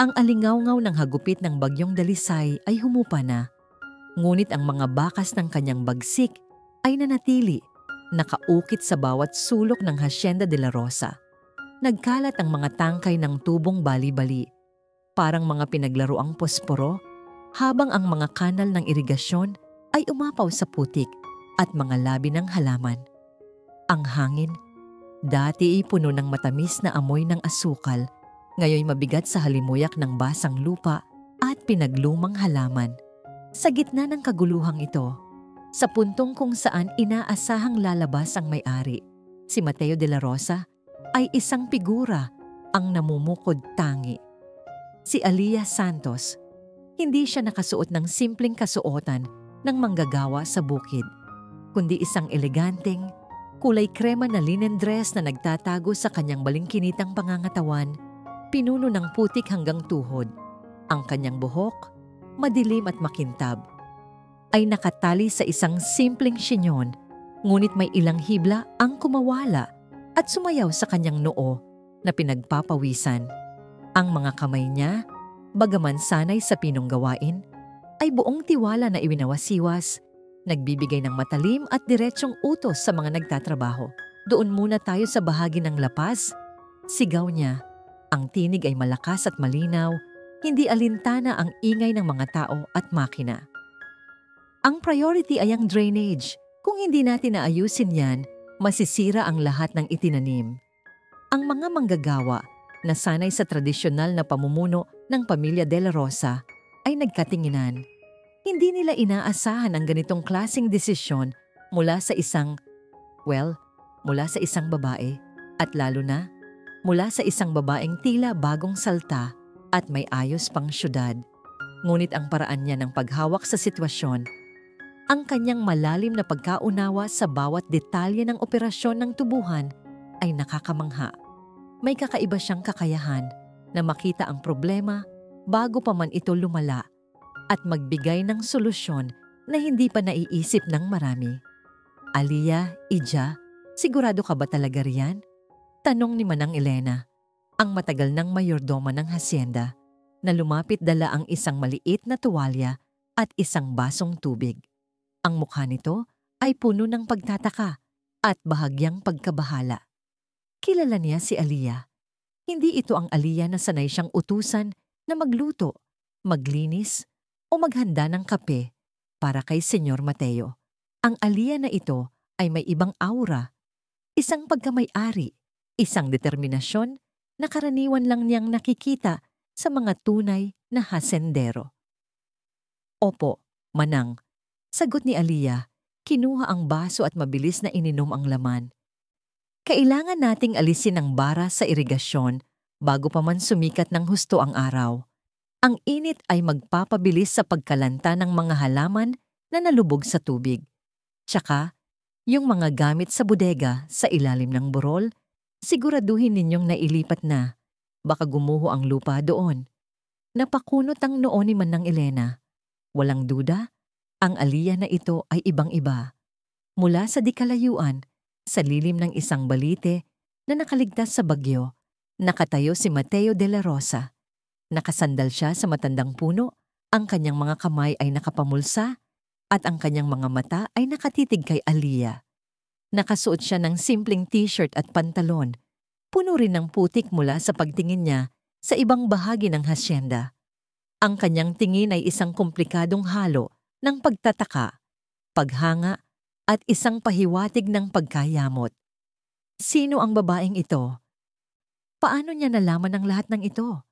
Ang alingawngaw ng hagupit ng bagyong dalisay ay humupa na, ngunit ang mga bakas ng kanyang bagsik ay nanatili, nakaukit sa bawat sulok ng Hacienda de la Rosa. Nagkalat ang mga tangkay ng tubong bali-bali, parang mga pinaglaruang posporo, habang ang mga kanal ng irigasyon ay umapaw sa putik at mga labi ng halaman. Ang hangin, dati ay puno ng matamis na amoy ng asukal, ngayoy mabigat sa halimuyak ng basang lupa at pinaglumang halaman. Sa gitna ng kaguluhang ito, sa puntong kung saan inaasahang lalabas ang may-ari, si Mateo de la Rosa ay isang figura ang namumukod tangi. Si Alia Santos, hindi siya nakasuot ng simpleng kasuotan ng manggagawa sa bukid, kundi isang eleganteng, kulay krema na linen dress na nagtatago sa kanyang balingkinitang pangangatawan, pinuno ng putik hanggang tuhod. Ang kanyang buhok, madilim at makintab, ay nakatali sa isang simpleng shinyon, ngunit may ilang hibla ang kumawala at sumayaw sa kanyang noo na pinagpapawisan. Ang mga kamay niya, bagaman sanay sa pinong gawain, ay buong tiwala na iwinawasiwas, nagbibigay ng matalim at diretsyong utos sa mga nagtatrabaho. Doon muna tayo sa bahagi ng lapas. Sigaw niya. Ang tinig ay malakas at malinaw, hindi alintana ang ingay ng mga tao at makina. Ang priority ay ang drainage. Kung hindi natin naayusin yan, masisira ang lahat ng itinanim. Ang mga manggagawa na sanay sa tradisyonal na pamumuno ng pamilya de la Rosa ay nagkatinginan. Hindi nila inaasahan ang ganitong klaseng desisyon mula sa isang babae, at lalo na mula sa isang babaeng tila bagong salta at may ayos pang syudad. Ngunit ang paraan niya ng paghawak sa sitwasyon, ang kanyang malalim na pagkaunawa sa bawat detalye ng operasyon ng tubuhan ay nakakamangha. May kakaiba siyang kakayahan na makita ang problema bago pa man ito lumala at magbigay ng solusyon na hindi pa naiisip ng marami. Alia, Ija, sigurado ka ba talaga riyan? Tanong ni Manang Elena, ang matagal ng mayordoma ng hacienda, na lumapit dala ang isang maliit na tuwalya at isang basong tubig. Ang mukha nito ay puno ng pagtataka at bahagyang pagkabahala. Kilala niya si Alia. Hindi ito ang Alia na sanay siyang utusan na magluto, maglinis o maghanda ng kape para kay Senyor Mateo. Ang Alia na ito ay may ibang aura, isang pagkamay-ari, isang determinasyon na karaniwan lang niyang nakikita sa mga tunay na hasendero. Opo, Manang, sagot ni Alia, kinuha ang baso at mabilis na ininom ang laman. Kailangan nating alisin ang bara sa irigasyon bago pa man sumikat ng husto ang araw. Ang init ay magpapabilis sa pagkalanta ng mga halaman na nalubog sa tubig. Tsaka, yung mga gamit sa bodega sa ilalim ng burol, siguraduhin ninyong nailipat na. Baka gumuho ang lupa doon. Napakunot ang noo ni Manang Elena. Walang duda, ang Alia na ito ay ibang-iba. Mula sa dikalayuan, sa lilim ng isang balite na nakaligtas sa bagyo, nakatayo si Mateo de la Rosa. Nakasandal siya sa matandang puno, ang kanyang mga kamay ay nakapamulsa at ang kanyang mga mata ay nakatitig kay Alia. Nakasuot siya ng simpleng t-shirt at pantalon, puno rin ng putik mula sa pagtingin niya sa ibang bahagi ng hacienda. Ang kanyang tingin ay isang komplikadong halo ng pagtataka, paghanga, at isang pahiwatig ng pagkayamot. Sino ang babaeng ito? Paano niya nalaman ang lahat ng ito?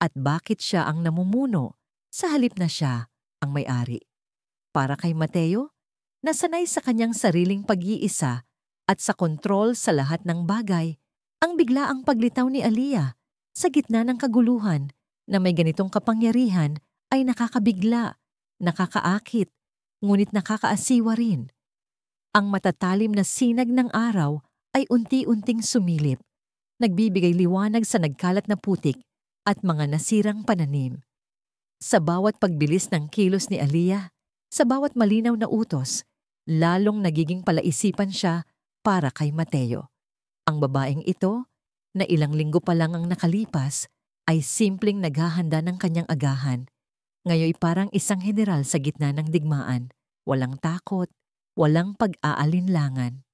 At bakit siya ang namumuno sa halip na siya ang may-ari? Para kay Mateo, nasanay sa kanyang sariling pag-iisa at sa kontrol sa lahat ng bagay, ang biglaang paglitaw ni Alia sa gitna ng kaguluhan na may ganitong kapangyarihan ay nakakabigla, nakakaakit, ngunit nakakaasiwa rin. Ang matatalim na sinag ng araw ay unti-unting sumilip, nagbibigay liwanag sa nagkalat na putik at mga nasirang pananim. Sa bawat pagbilis ng kilos ni Alia, sa bawat malinaw na utos, lalong nagiging palaisipan siya para kay Mateo. Ang babaeng ito, na ilang linggo pa lang ang nakalipas, ay simpleng naghahanda ng kanyang agahan. Ngayoy parang isang general sa gitna ng digmaan, walang takot, walang pag-aalinlangan.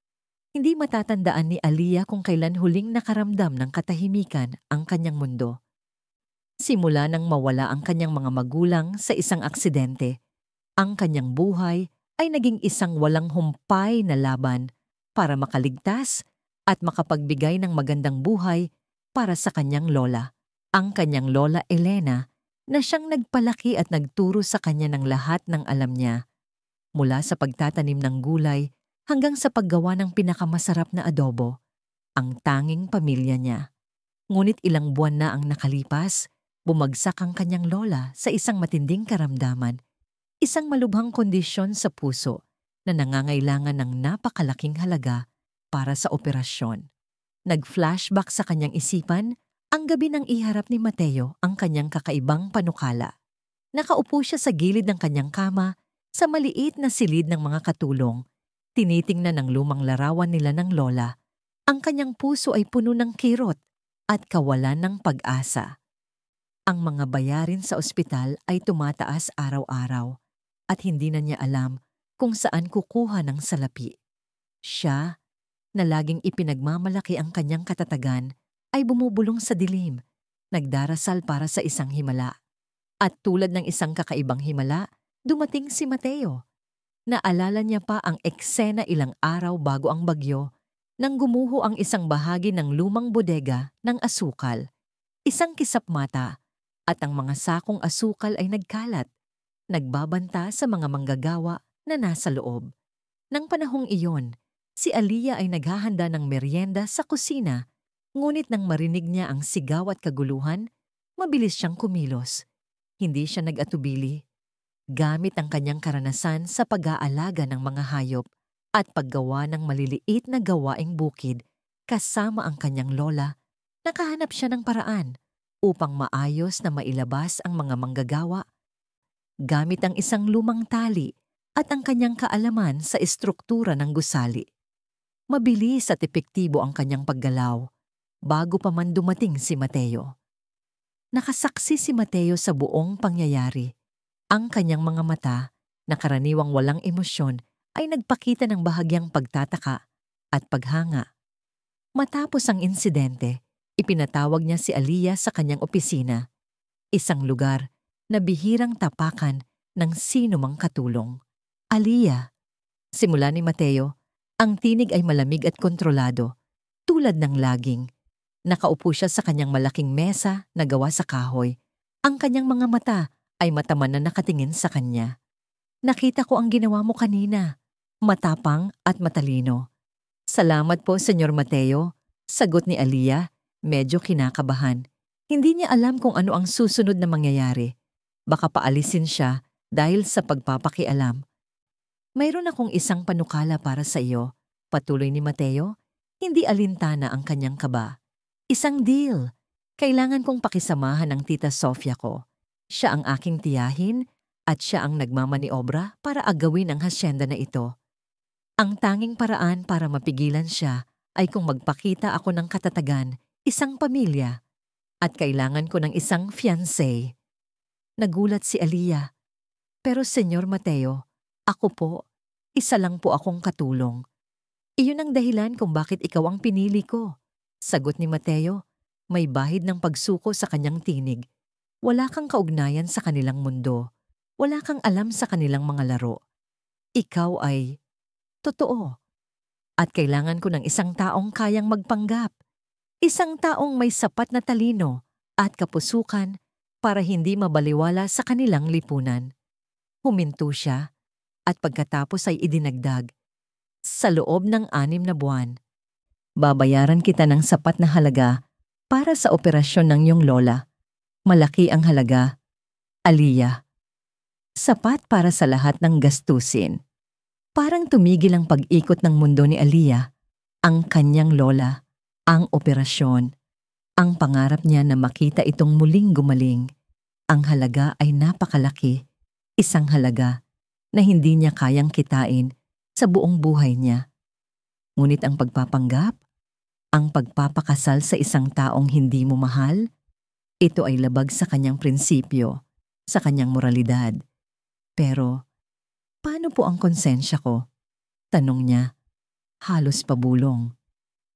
Hindi matatandaan ni Aliyah kung kailan huling nakaramdam ng katahimikan ang kanyang mundo. Simula nang mawala ang kanyang mga magulang sa isang aksidente, ang kanyang buhay ay naging isang walang humpay na laban para makaligtas at makapagbigay ng magandang buhay para sa kanyang lola. Ang kanyang lola Elena na siyang nagpalaki at nagturo sa kanya ng lahat ng alam niya, mula sa pagtatanim ng gulay hanggang sa paggawa ng pinakamasarap na adobo, ang tanging pamilya niya. Ngunit ilang buwan na ang nakalipas, bumagsak ang kanyang lola sa isang matinding karamdaman, isang malubhang kondisyon sa puso na nangangailangan ng napakalaking halaga para sa operasyon. Nag-flashback sa kanyang isipan ang gabi nang iharap ni Mateo ang kanyang kakaibang panukala. Nakaupo siya sa gilid ng kanyang kama sa maliit na silid ng mga katulong. Tinitingnan ng lumang larawan nila ng lola. Ang kanyang puso ay puno ng kirot at kawalan ng pag-asa. Ang mga bayarin sa ospital ay tumataas araw-araw at hindi na niya alam kung saan kukuha ng salapi. Siya, na laging ipinagmamalaki ang kanyang katatagan, ay bumubulong sa dilim, nagdarasal para sa isang himala. At tulad ng isang kakaibang himala, dumating si Mateo. Naalala niya pa ang eksena ilang araw bago ang bagyo nang gumuho ang isang bahagi ng lumang bodega ng asukal. Isang kisap mata at ang mga sakong asukal ay nagkalat, nagbabanta sa mga manggagawa na nasa loob. Nang panahong iyon, si Aliyah ay naghahanda ng merienda sa kusina. Ngunit nang marinig niya ang sigaw at kaguluhan, mabilis siyang kumilos. Hindi siya nag-atubili. Gamit ang kanyang karanasan sa pag-aalaga ng mga hayop at paggawa ng maliliit na gawaing bukid kasama ang kanyang lola, nakahanap siya ng paraan upang maayos na mailabas ang mga manggagawa. Gamit ang isang lumang tali at ang kanyang kaalaman sa estruktura ng gusali. Mabilis at epektibo ang kanyang paggalaw bago pa man dumating si Mateo. Nakasaksi si Mateo sa buong pangyayari. Ang kanyang mga mata, na karaniwang walang emosyon, ay nagpakita ng bahagyang pagtataka at paghanga. Matapos ang insidente, ipinatawag niya si Aliyah sa kanyang opisina, isang lugar na bihirang tapakan ng sino mang katulong. Aliyah, simula ni Mateo, ang tinig ay malamig at kontrolado, tulad ng laging. Nakaupo siya sa kanyang malaking mesa na gawa sa kahoy. Ang kanyang mga mata ay mataman na nakatingin sa kanya. Nakita ko ang ginawa mo kanina. Matapang at matalino. Salamat po, Senyor Mateo. Sagot ni Aliyah, medyo kinakabahan. Hindi niya alam kung ano ang susunod na mangyayari. Baka paalisin siya dahil sa pagpapakialam. Mayroon akong isang panukala para sa iyo, patuloy ni Mateo. Hindi alintana ang kanyang kaba. Isang deal. Kailangan kong pakisamahan ng tita Sofia ko. Siya ang aking tiyahin at siya ang nagmamaniobra para agawin ang hasyenda na ito. Ang tanging paraan para mapigilan siya ay kung magpakita ako ng katatagan, isang pamilya, at kailangan ko ng isang fiancé. Nagulat si Aliyah. Pero Senyor Mateo, ako po, isa lang po akong katulong. Iyon ang dahilan kung bakit ikaw ang pinili ko. Sagot ni Mateo, may bahid ng pagsuko sa kanyang tinig. Wala kang kaugnayan sa kanilang mundo. Wala kang alam sa kanilang mga laro. Ikaw ay totoo. At kailangan ko ng isang taong kayang magpanggap. Isang taong may sapat na talino at kapusukan para hindi mabaliwala sa kanilang lipunan. Huminto siya at pagkatapos ay idinagdag. Sa loob ng 6 na buwan, babayaran kita ng sapat na halaga para sa operasyon ng iyong lola. Malaki ang halaga, Aliyah. Sapat para sa lahat ng gastusin. Parang tumigil ang pag-ikot ng mundo ni Aliyah, ang kanyang lola, ang operasyon, ang pangarap niya na makita itong muling gumaling. Ang halaga ay napakalaki, isang halaga na hindi niya kayang kitain sa buong buhay niya. Ngunit ang pagpapanggap, ang pagpapakasal sa isang taong hindi mo mahal, Ito ay labag sa kanyang prinsipyo, sa kanyang moralidad. Pero, paano po ang konsensya ko? Tanong niya, halos pabulong.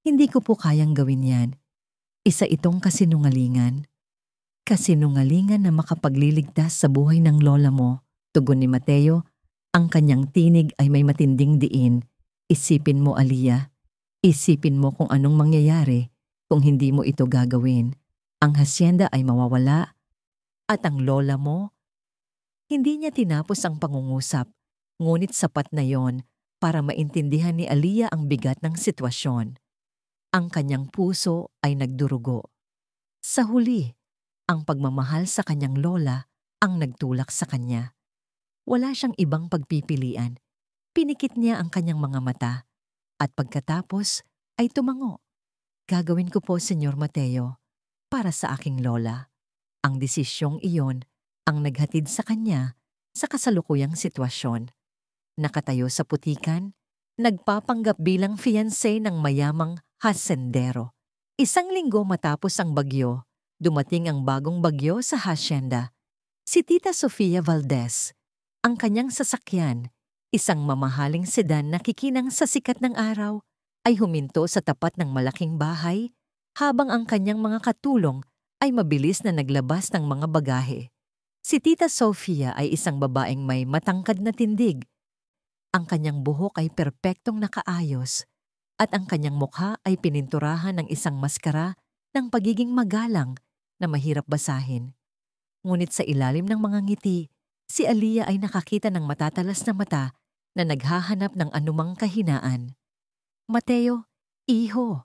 Hindi ko po kayang gawin yan. Isa itong kasinungalingan. Kasinungalingan na makapagliligtas sa buhay ng lola mo. Tugon ni Mateo, ang kanyang tinig ay may matinding diin. Isipin mo, Aliyah. Isipin mo kung anong mangyayari kung hindi mo ito gagawin. Ang hasyenda ay mawawala. At ang lola mo, hindi niya tinapos ang pangungusap, ngunit sapat na yon para maintindihan ni Aliyah ang bigat ng sitwasyon. Ang kanyang puso ay nagdurugo. Sa huli, ang pagmamahal sa kanyang lola ang nagtulak sa kanya. Wala siyang ibang pagpipilian. Pinikit niya ang kanyang mga mata at pagkatapos ay tumango. Gagawin ko po, Senyor Mateo, para sa aking lola. Ang desisyong iyon ang naghatid sa kanya sa kasalukuyang sitwasyon. Nakatayo sa putikan, nagpapanggap bilang fiancé ng mayamang hasendero. Isang linggo matapos ang bagyo, dumating ang bagong bagyo sa hasyenda. Si Tita Sofia Valdez, ang kanyang sasakyan, isang mamahaling sedan na kikinang sa sikat ng araw, ay huminto sa tapat ng malaking bahay habang ang kanyang mga katulong ay mabilis na naglabas ng mga bagahe. Si Tita Sofia ay isang babaeng may matangkad na tindig. Ang kanyang buhok ay perpektong nakaayos at ang kanyang mukha ay pininturahan ng isang maskara ng pagiging magalang na mahirap basahin. Ngunit sa ilalim ng mga ngiti, si Aliyah ay nakakita ng matatalas na mata na naghahanap ng anumang kahinaan. Mateo, iho!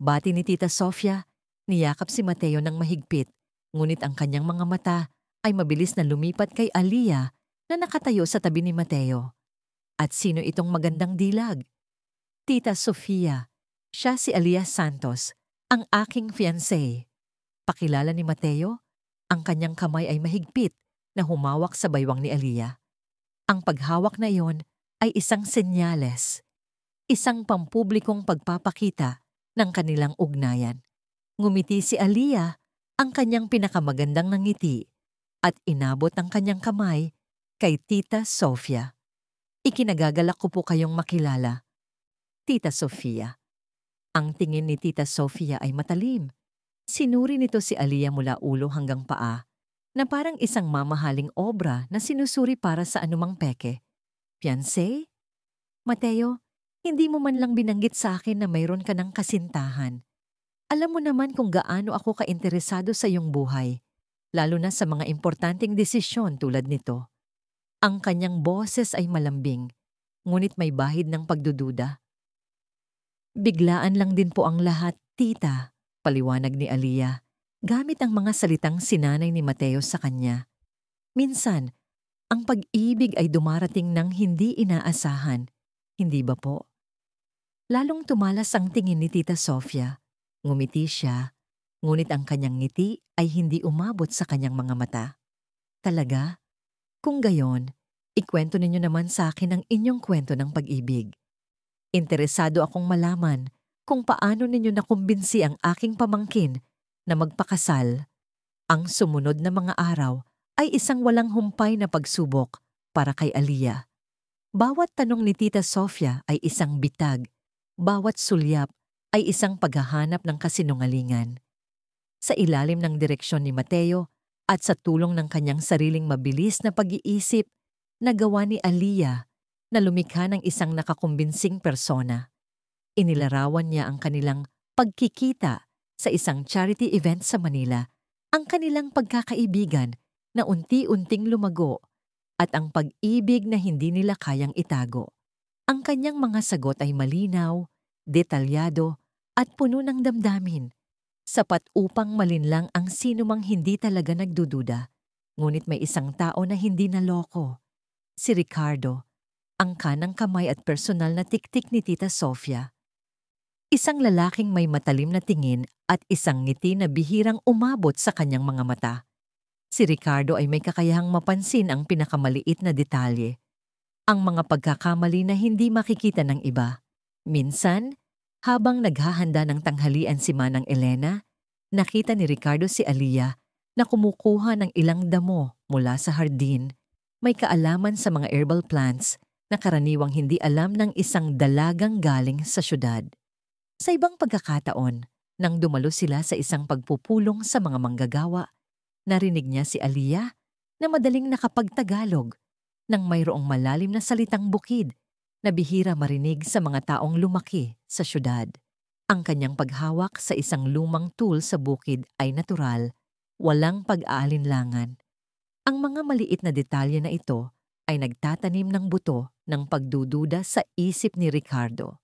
Bati ni Tita Sofia, niyakap si Mateo ng mahigpit, ngunit ang kanyang mga mata ay mabilis na lumipat kay Aliyah na nakatayo sa tabi ni Mateo. At sino itong magandang dilag? Tita Sofia, siya si Aliyah Santos, ang aking fiancé. Pakilala ni Mateo, ang kanyang kamay ay mahigpit na humawak sa baywang ni Aliyah. Ang paghawak na iyon ay isang senyales, isang pampublikong pagpapakita ng kanilang ugnayan. Ngumiti si Aliyah, ang kanyang pinakamagandang ngiti, at inabot ang kanyang kamay kay Tita Sofia. Ikinagagalak ko po kayong makilala, Tita Sofia. Ang tingin ni Tita Sofia ay matalim. Sinuri nito si Aliyah mula ulo hanggang paa, na parang isang mamahaling obra na sinusuri para sa anumang peke. Fiancé? Mateo, hindi mo man lang binanggit sa akin na mayroon ka ng kasintahan. Alam mo naman kung gaano ako kainteresado sa iyong buhay, lalo na sa mga importanteng desisyon tulad nito. Ang kanyang boses ay malambing, ngunit may bahid ng pagdududa. Biglaan lang din po ang lahat, tita, paliwanag ni Aliyah, gamit ang mga salitang sinanay ni Mateo sa kanya. Minsan, ang pag-ibig ay dumarating ng hindi inaasahan, hindi ba po? Lalong tumalas ang tingin ni Tita Sofia. Ngumiti siya, ngunit ang kanyang ngiti ay hindi umabot sa kanyang mga mata. Talaga? Kung gayon, ikwento ninyo naman sa akin ang inyong kwento ng pag-ibig. Interesado akong malaman kung paano ninyo nakumbinsi ang aking pamangkin na magpakasal. Ang sumunod na mga araw ay isang walang humpay na pagsubok para kay Aliyah. Bawat tanong ni Tita Sofia ay isang bitag, bawat sulyap ay isang paghahanap ng kasinungalingan. Sa ilalim ng direksyon ni Mateo at sa tulong ng kanyang sariling mabilis na pag-iisip, nagawa ni Aliyah na lumikha ng isang nakakumbinsing persona. Inilarawan niya ang kanilang pagkikita sa isang charity event sa Manila, ang kanilang pagkakaibigan na unti-unting lumago at ang pag-ibig na hindi nila kayang itago. Ang kanyang mga sagot ay malinaw, detalyado at puno ng damdamin, sapat upang malinlang ang sinumang hindi talaga nagdududa. Ngunit may isang tao na hindi naloko, si Ricardo, ang kanang kamay at personal na tiktik ni Tita Sofia. Isang lalaking may matalim na tingin at isang ngiti na bihirang umabot sa kanyang mga mata. Si Ricardo ay may kakayahang mapansin ang pinakamaliit na detalye, ang mga pagkakamali na hindi makikita ng iba. Minsan, habang naghahanda ng tanghalian si Manang Elena, nakita ni Ricardo si Aliyah na kumukuha ng ilang damo mula sa hardin, may kaalaman sa mga herbal plants na karaniwang hindi alam ng isang dalagang galing sa syudad. Sa ibang pagkakataon, nang dumalo sila sa isang pagpupulong sa mga manggagawa, narinig niya si Aliyah na madaling nakapagtagalog nang mayroong malalim na salitang bukid na bihira marinig sa mga taong lumaki sa syudad. Ang kanyang paghawak sa isang lumang tool sa bukid ay natural, walang pag-aalinlangan. Ang mga maliit na detalye na ito ay nagtatanim ng buto ng pagdududa sa isip ni Ricardo.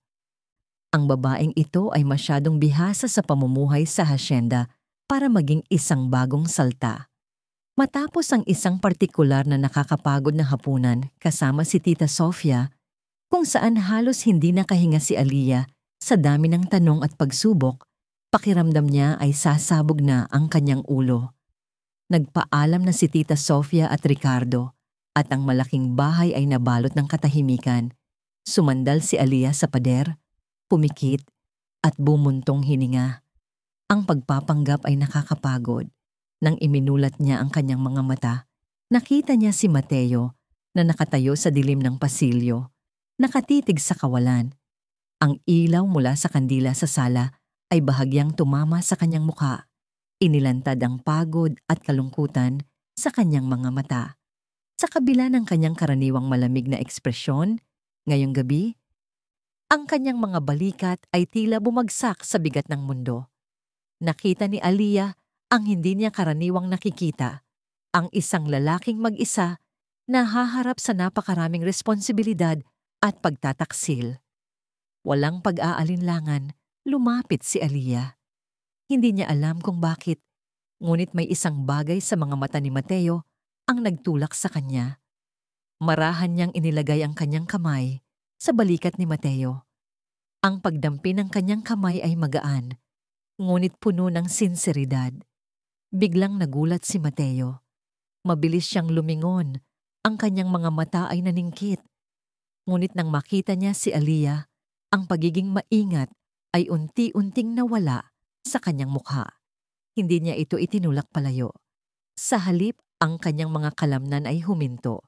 Ang babaeng ito ay masyadong bihasa sa pamumuhay sa hasyenda para maging isang bagong salta. Matapos ang isang partikular na nakakapagod na hapunan kasama si Tita Sofia, kung saan halos hindi nakahinga si Aliyah sa dami ng tanong at pagsubok, pakiramdam niya ay sasabog na ang kanyang ulo. Nagpaalam na si Tita Sofia at Ricardo at ang malaking bahay ay nabalot ng katahimikan. Sumandal si Aliyah sa pader, pumikit at bumuntong hininga. Ang pagpapanggap ay nakakapagod. Nang iminulat niya ang kanyang mga mata, nakita niya si Mateo na nakatayo sa dilim ng pasilyo, nakatitig sa kawalan. Ang ilaw mula sa kandila sa sala ay bahagyang tumama sa kanyang mukha. Inilantad ang pagod at kalungkutan sa kanyang mga mata. Sa kabila ng kanyang karaniwang malamig na ekspresyon, ngayong gabi, ang kanyang mga balikat ay tila bumagsak sa bigat ng mundo. Nakita ni Aliyah ang hindi niya karaniwang nakikita, ang isang lalaking mag-isa na haharap sa napakaraming responsibilidad at pagtataksil. Walang pag-aalinlangan, lumapit si Aliyah. Hindi niya alam kung bakit, ngunit may isang bagay sa mga mata ni Mateo ang nagtulak sa kanya. Marahan niyang inilagay ang kanyang kamay sa balikat ni Mateo. Ang pagdampi ng kanyang kamay ay magaan, ngunit puno ng sinseridad. Biglang nagulat si Mateo. Mabilis siyang lumingon, ang kanyang mga mata ay naningkit. Ngunit nang makita niya si Aliyah, ang pagiging maingat ay unti-unting nawala sa kanyang mukha. Hindi niya ito itinulak palayo. Sa halip, ang kanyang mga kalamnan ay huminto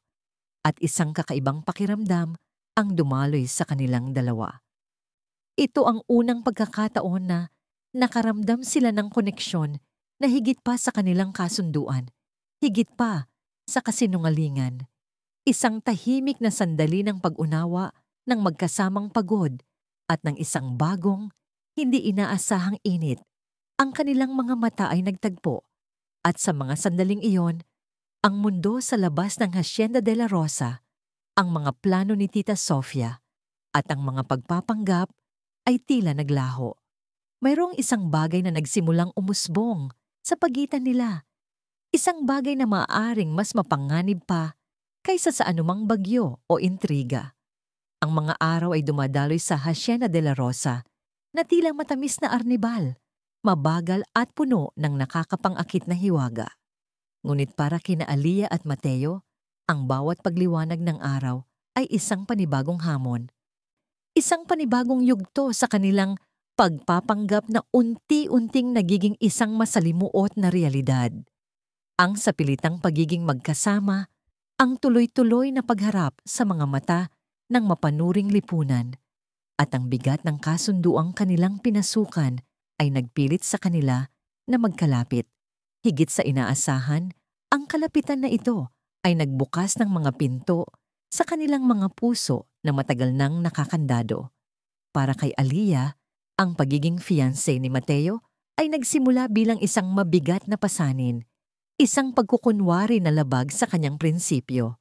at isang kakaibang pakiramdam ang dumaloy sa kanilang dalawa. Ito ang unang pagkakataon na nakaramdam sila ng koneksyon na higit pa sa kanilang kasunduan, higit pa sa kasinungalingan. Isang tahimik na sandali ng pag-unawa ng magkasamang pagod at ng isang bagong, hindi inaasahang init. Ang kanilang mga mata ay nagtagpo at sa mga sandaling iyon, ang mundo sa labas ng Hacienda de la Rosa, ang mga plano ni Tita Sofia at ang mga pagpapanggap ay tila naglaho. Mayroong isang bagay na nagsimulang umusbong sa pagitan nila. Isang bagay na maaaring mas mapanganib pa kaysa sa anumang bagyo o intriga. Ang mga araw ay dumadaloy sa Hacienda de la Rosa na tila matamis na arnibal, mabagal at puno ng nakakapangakit na hiwaga. Ngunit para kina Aliyah at Mateo, ang bawat pagliwanag ng araw ay isang panibagong hamon. Isang panibagong yugto sa kanilang pagpapanggap na unti-unting nagiging isang masalimuot na realidad. Ang sapilitang pagiging magkasama, ang tuloy-tuloy na pagharap sa mga mata ng mapanuring lipunan, at ang bigat ng kasunduang kanilang pinasukan ay nagpilit sa kanila na magkalapit. Higit sa inaasahan, ang kalapitan na ito ay nagbukas ng mga pinto sa kanilang mga puso na matagal nang nakakandado. Para kay Aliyah, ang pagiging fiancé ni Mateo ay nagsimula bilang isang mabigat na pasanin, isang pagkukunwari na labag sa kanyang prinsipyo.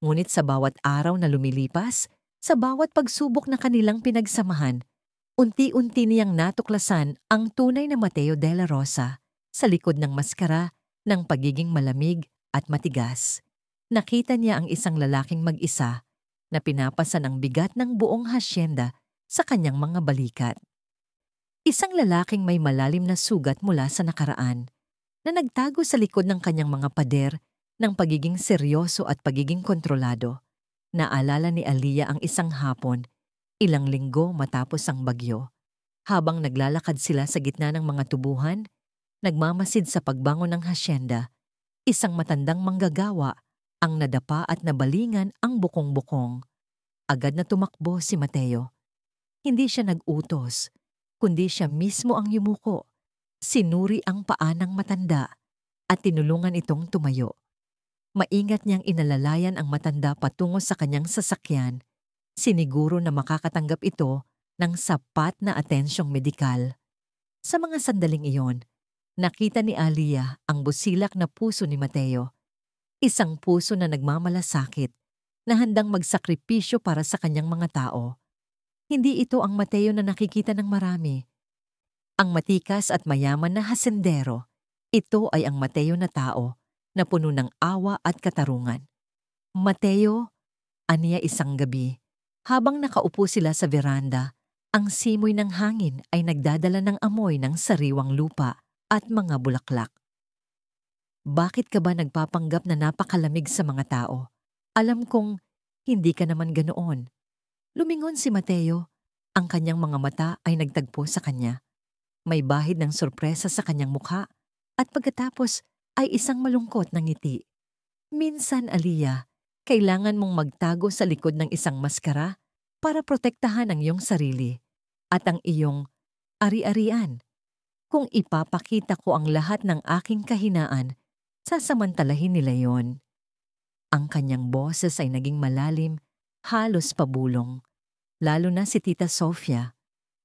Ngunit sa bawat araw na lumilipas, sa bawat pagsubok na kanilang pinagsamahan, unti-unti niyang natuklasan ang tunay na Mateo de la Rosa sa likod ng maskara ng pagiging malamig at matigas. Nakita niya ang isang lalaking mag-isa na pinapasan ang bigat ng buong hasyenda sa kanyang mga balikat. Isang lalaking may malalim na sugat mula sa nakaraan na nagtago sa likod ng kanyang mga pader ng pagiging seryoso at pagiging kontrolado. Naalala ni Aliyah ang isang hapon, ilang linggo matapos ang bagyo. Habang naglalakad sila sa gitna ng mga tubuhan, Nagmamasid sa pagbangon ng hasyenda, isang matandang manggagawa ang nadapa at nabalingan ang bukong-bukong. Agad na tumakbo si Mateo. Hindi siya nag-utos, kundi siya mismo ang yumuko. Sinuri ang paa ng matanda at tinulungan itong tumayo. Maingat niyang inalalayan ang matanda patungo sa kanyang sasakyan, siniguro na makakatanggap ito ng sapat na atensyong medikal. Sa mga sandaling iyon, nakita ni Aliyah ang busilak na puso ni Mateo. Isang puso na nagmamalasakit, na handang magsakripisyo para sa kanyang mga tao. Hindi ito ang Mateo na nakikita ng marami. Ang matikas at mayaman na hasendero, ito ay ang Mateo na tao na puno ng awa at katarungan. Mateo, aniya isang gabi, habang nakaupo sila sa veranda, ang simoy ng hangin ay nagdadala ng amoy ng sariwang lupa at mga bulaklak. Bakit ka ba nagpapanggap na napakalamig sa mga tao? Alam kong hindi ka naman ganoon. Lumingon si Mateo. Ang kanyang mga mata ay nagtagpo sa kanya. May bahid ng sorpresa sa kanyang mukha at pagkatapos ay isang malungkot na ngiti. Minsan, Aliyah, kailangan mong magtago sa likod ng isang maskara para protektahan ang iyong sarili at ang iyong ari-arian. Kung ipapakita ko ang lahat ng aking kahinaan, sasamantalahin nila yon. Ang kanyang boses ay naging malalim, halos pabulong. Lalo na si Tita Sofia.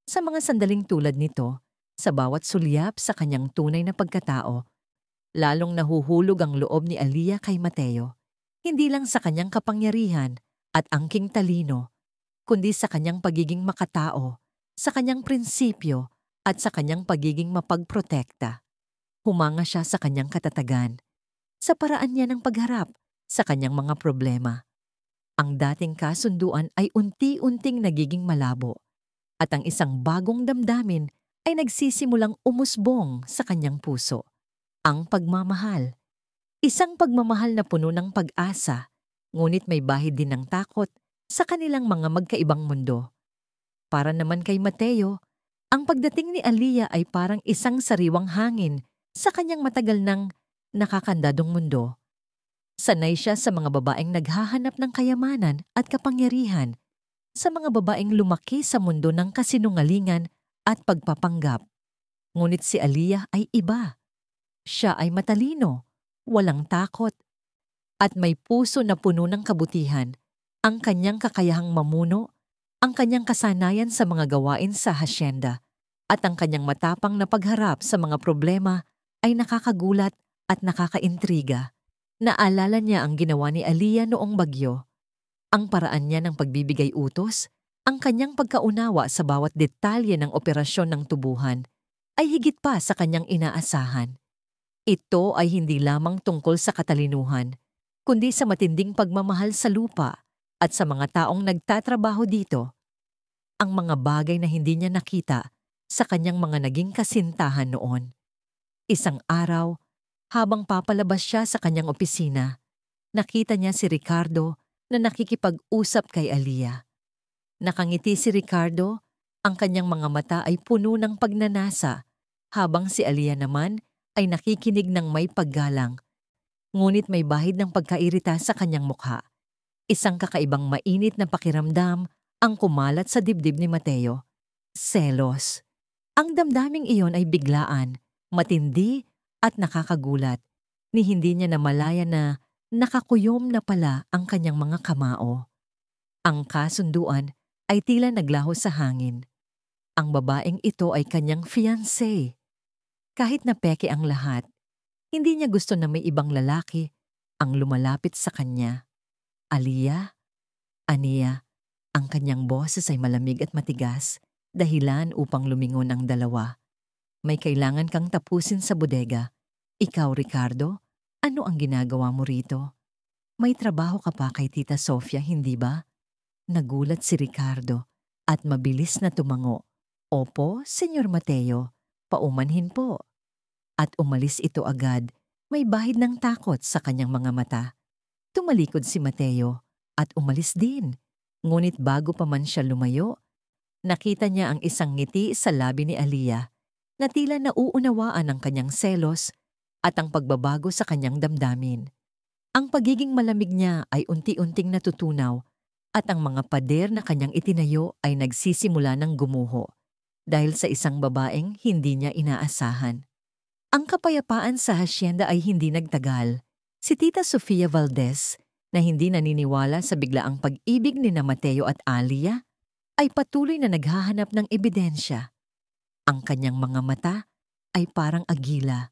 Sa mga sandaling tulad nito, sa bawat sulyap sa kanyang tunay na pagkatao, lalong nahuhulog ang loob ni Aliyah kay Mateo. Hindi lang sa kanyang kapangyarihan at angking talino, kundi sa kanyang pagiging makatao, sa kanyang prinsipyo at sa kanyang pagiging mapagprotekta. Humanga siya sa kanyang katatagan, sa paraan niya ng pagharap sa kanyang mga problema. Ang dating kasunduan ay unti-unting nagiging malabo at ang isang bagong damdamin ay nagsisimulang umusbong sa kanyang puso. Ang pagmamahal. Isang pagmamahal na puno ng pag-asa, ngunit may bahid din ng takot sa kanilang mga magkaibang mundo. Para naman kay Mateo, ang pagdating ni Aliyah ay parang isang sariwang hangin sa kanyang matagal ng nakakandadong mundo. Sanay siya sa mga babaeng naghahanap ng kayamanan at kapangyarihan, sa mga babaeng lumaki sa mundo ng kasinungalingan at pagpapanggap. Ngunit si Aliyah ay iba. Siya ay matalino, walang takot, at may puso na puno ng kabutihan. Ang kanyang kakayahang mamuno, ang kanyang kasanayan sa mga gawain sa hasyenda, at ang kanyang matapang na pagharap sa mga problema ay nakakagulat at nakakaintriga. Naalala niya ang ginawa ni Aliyah noong bagyo. Ang paraan niya ng pagbibigay utos, ang kanyang pagkaunawa sa bawat detalye ng operasyon ng tubuhan, ay higit pa sa kanyang inaasahan. Ito ay hindi lamang tungkol sa katalinuhan, kundi sa matinding pagmamahal sa lupa at sa mga taong nagtatrabaho dito. Ang mga bagay na hindi niya nakita sa kanyang mga naging kasintahan noon. Isang araw, habang papalabas siya sa kanyang opisina, nakita niya si Ricardo na nakikipag-usap kay Aliyah. Nakangiti si Ricardo, ang kanyang mga mata ay puno ng pagnanasa, habang si Aliyah naman ay nakikinig ng may paggalang. Ngunit may bahid ng pagkairita sa kanyang mukha. Isang kakaibang mainit na pakiramdam ang kumalat sa dibdib ni Mateo. Selos. Ang damdaming iyon ay biglaan, matindi at nakakagulat, ni hindi niya namalaya na nakakuyom na pala ang kanyang mga kamao. Ang kasunduan ay tila naglaho sa hangin. Ang babaeng ito ay kanyang fiancé. Kahit na peke ang lahat, hindi niya gusto na may ibang lalaki ang lumalapit sa kanya. Aliyah, aniya, ang kanyang boses ay malamig at matigas, dahilan upang lumingon ang dalawa. May kailangan kang tapusin sa bodega. Ikaw, Ricardo, ano ang ginagawa mo rito? May trabaho ka pa kay Tita Sofia, hindi ba? Nagulat si Ricardo at mabilis na tumango. Opo, Senyor Mateo, paumanhin po. At umalis ito agad, may bahid ng takot sa kanyang mga mata. Tumalikod si Mateo at umalis din. Ngunit bago pa man siya lumayo, nakita niya ang isang ngiti sa labi ni Aliyah na tila nauunawaan ang kanyang selos at ang pagbabago sa kanyang damdamin. Ang pagiging malamig niya ay unti-unting natutunaw at ang mga pader na kanyang itinayo ay nagsisimula ng gumuho dahil sa isang babaeng hindi niya inaasahan. Ang kapayapaan sa hasyenda ay hindi nagtagal. Si Tita Sofia Valdez, na hindi naniniwala sa biglaang pag-ibig ni na Mateo at Alia, ay patuloy na naghahanap ng ebidensya. Ang kanyang mga mata ay parang agila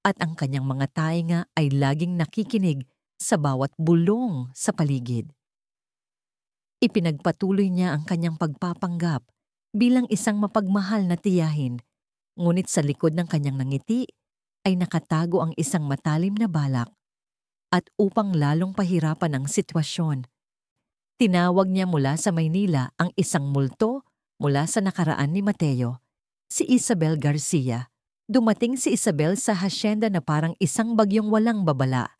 at ang kanyang mga tainga ay laging nakikinig sa bawat bulong sa paligid. Ipinagpatuloy niya ang kanyang pagpapanggap bilang isang mapagmahal na tiyahin, ngunit sa likod ng kanyang nangiti ay nakatago ang isang matalim na balak. At upang lalong pahirapan ang sitwasyon, tinawag niya mula sa Maynila ang isang multo mula sa nakaraan ni Mateo, si Isabel Garcia. Dumating si Isabel sa hasyenda na parang isang bagyong walang babala,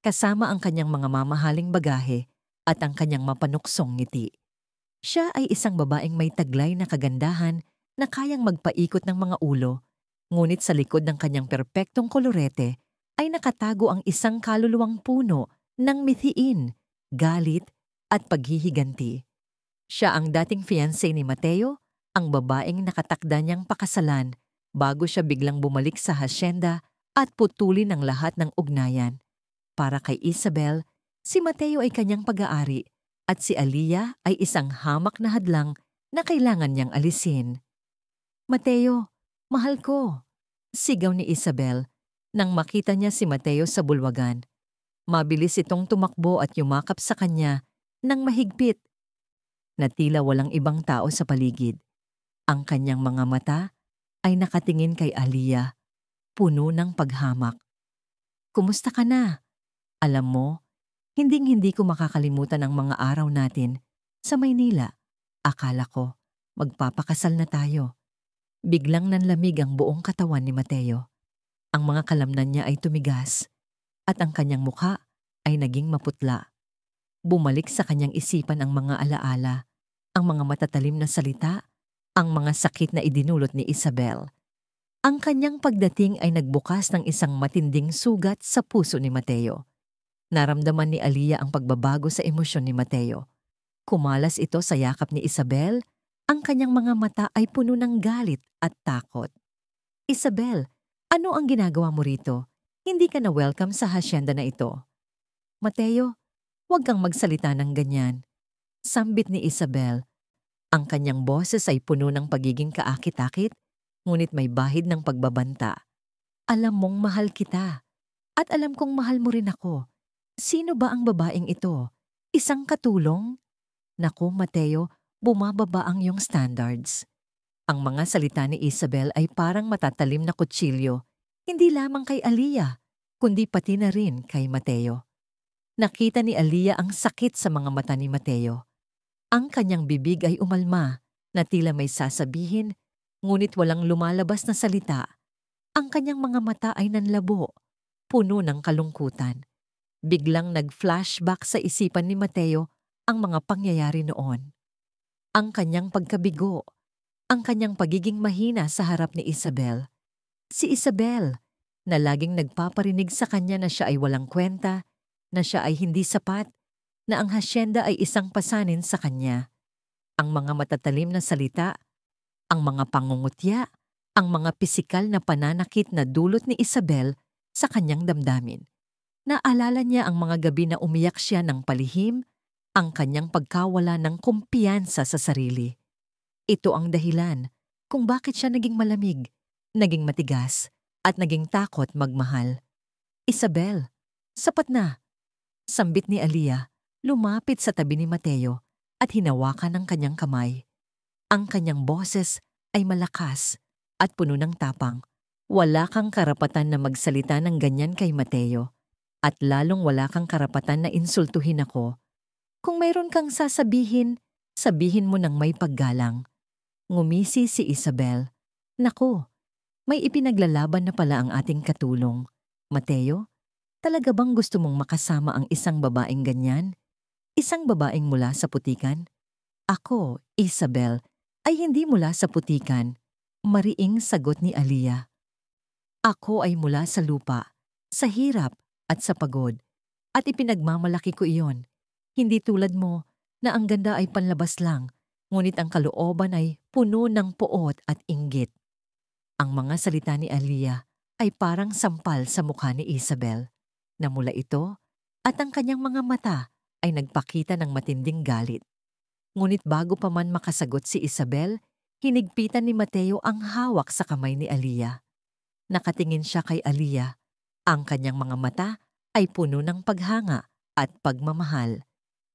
kasama ang kanyang mga mamahaling bagahe at ang kanyang mapanuksong ngiti. Siya ay isang babaeng may taglay na kagandahan na kayang magpaikot ng mga ulo, ngunit sa likod ng kanyang perpektong kolorete ay nakatago ang isang kaluluwang puno ng mithiin, galit at paghihiganti. Siya ang dating fiancé ni Mateo, ang babaeng nakatakda niyang pakasalan bago siya biglang bumalik sa hasyenda at putulin ang lahat ng ugnayan. Para kay Isabel, si Mateo ay kanyang pag-aari at si Alia ay isang hamak na hadlang na kailangan niyang alisin. "Mateo, mahal ko!" sigaw ni Isabel nang makita niya si Mateo sa bulwagan. Mabilis itong tumakbo at yumakap sa kanya nang mahigpit, na tila walang ibang tao sa paligid. Ang kanyang mga mata ay nakatingin kay Alia, puno ng paghamak. "Kumusta ka na? Alam mo, hinding-hindi ko makakalimutan ang mga araw natin sa Maynila. Akala ko, magpapakasal na tayo." Biglang nanlamig ang buong katawan ni Mateo. Ang mga kalamnan niya ay tumigas at ang kanyang mukha ay naging maputla. Bumalik sa kanyang isipan ang mga alaala, ang mga matatalim na salita, ang mga sakit na idinulot ni Isabel. Ang kanyang pagdating ay nagbukas ng isang matinding sugat sa puso ni Mateo. Naramdaman ni Alia ang pagbabago sa emosyon ni Mateo. Kumalas ito sa yakap ni Isabel, ang kanyang mga mata ay puno ng galit at takot. "Isabel, ano ang ginagawa mo rito? Hindi ka na welcome sa hasyenda na ito." "Mateo, huwag kang magsalita ng ganyan," sambit ni Isabel. Ang kanyang boses ay puno ng pagiging kaakit-akit, ngunit may bahid ng pagbabanta. "Alam mong mahal kita, at alam kong mahal mo rin ako. Sino ba ang babaeng ito? Isang katulong?" "Naku, Mateo, bumababa ang iyong standards." Ang mga salita ni Isabel ay parang matatalim na kutsilyo, hindi lamang kay Alia, kundi pati na rin kay Mateo. Nakita ni Alia ang sakit sa mga mata ni Mateo. Ang kanyang bibig ay umalma, na tila may sasabihin, ngunit walang lumalabas na salita. Ang kanyang mga mata ay nanlabo, puno ng kalungkutan. Biglang nag-flashback sa isipan ni Mateo ang mga pangyayari noon. Ang kanyang pagkabigo, ang kanyang pagiging mahina sa harap ni Isabel. Si Isabel, na laging nagpaparinig sa kanya na siya ay walang kwenta, na siya ay hindi sapat, na ang hasyenda ay isang pasanin sa kanya. Ang mga matatalim na salita, ang mga pangungutya, ang mga pisikal na pananakit na dulot ni Isabel sa kanyang damdamin. Naalala niya ang mga gabi na umiyak siya ng palihim, ang kanyang pagkawala ng kumpiyansa sa sarili. Ito ang dahilan kung bakit siya naging malamig, naging matigas, at naging takot magmahal. "Isabel, sapat na," sambit ni Alia, lumapit sa tabi ni Mateo at hinawakan ang kanyang kamay. Ang kanyang boses ay malakas at puno ng tapang. "Wala kang karapatan na magsalita ng ganyan kay Mateo, at lalong wala kang karapatan na insultuhin ako. Kung mayroon kang sasabihin, sabihin mo ng may paggalang." Ngumisi si Isabel. "Naku, may ipinaglalaban na pala ang ating katulong. Mateo, talaga bang gusto mong makasama ang isang babaeng ganyan? Isang babaeng mula sa putikan?" "Ako, Isabel, ay hindi mula sa putikan. Mariing sagot ni Aliyah. Ako ay mula sa lupa, sa hirap at sa pagod, at ipinagmamalaki ko iyon. Hindi tulad mo na ang ganda ay panlabas lang, ngunit ang kalooban ay puno ng poot at inggit. Ang mga salita ni Aliyah ay parang sampal sa mukha ni Isabel. Namula ito at ang kanyang mga mata ay nagpakita ng matinding galit. Ngunit bago pa man makasagot si Isabel, hinigpitan ni Mateo ang hawak sa kamay ni Aliyah. Nakatingin siya kay Aliyah. Ang kanyang mga mata ay puno ng paghanga at pagmamahal.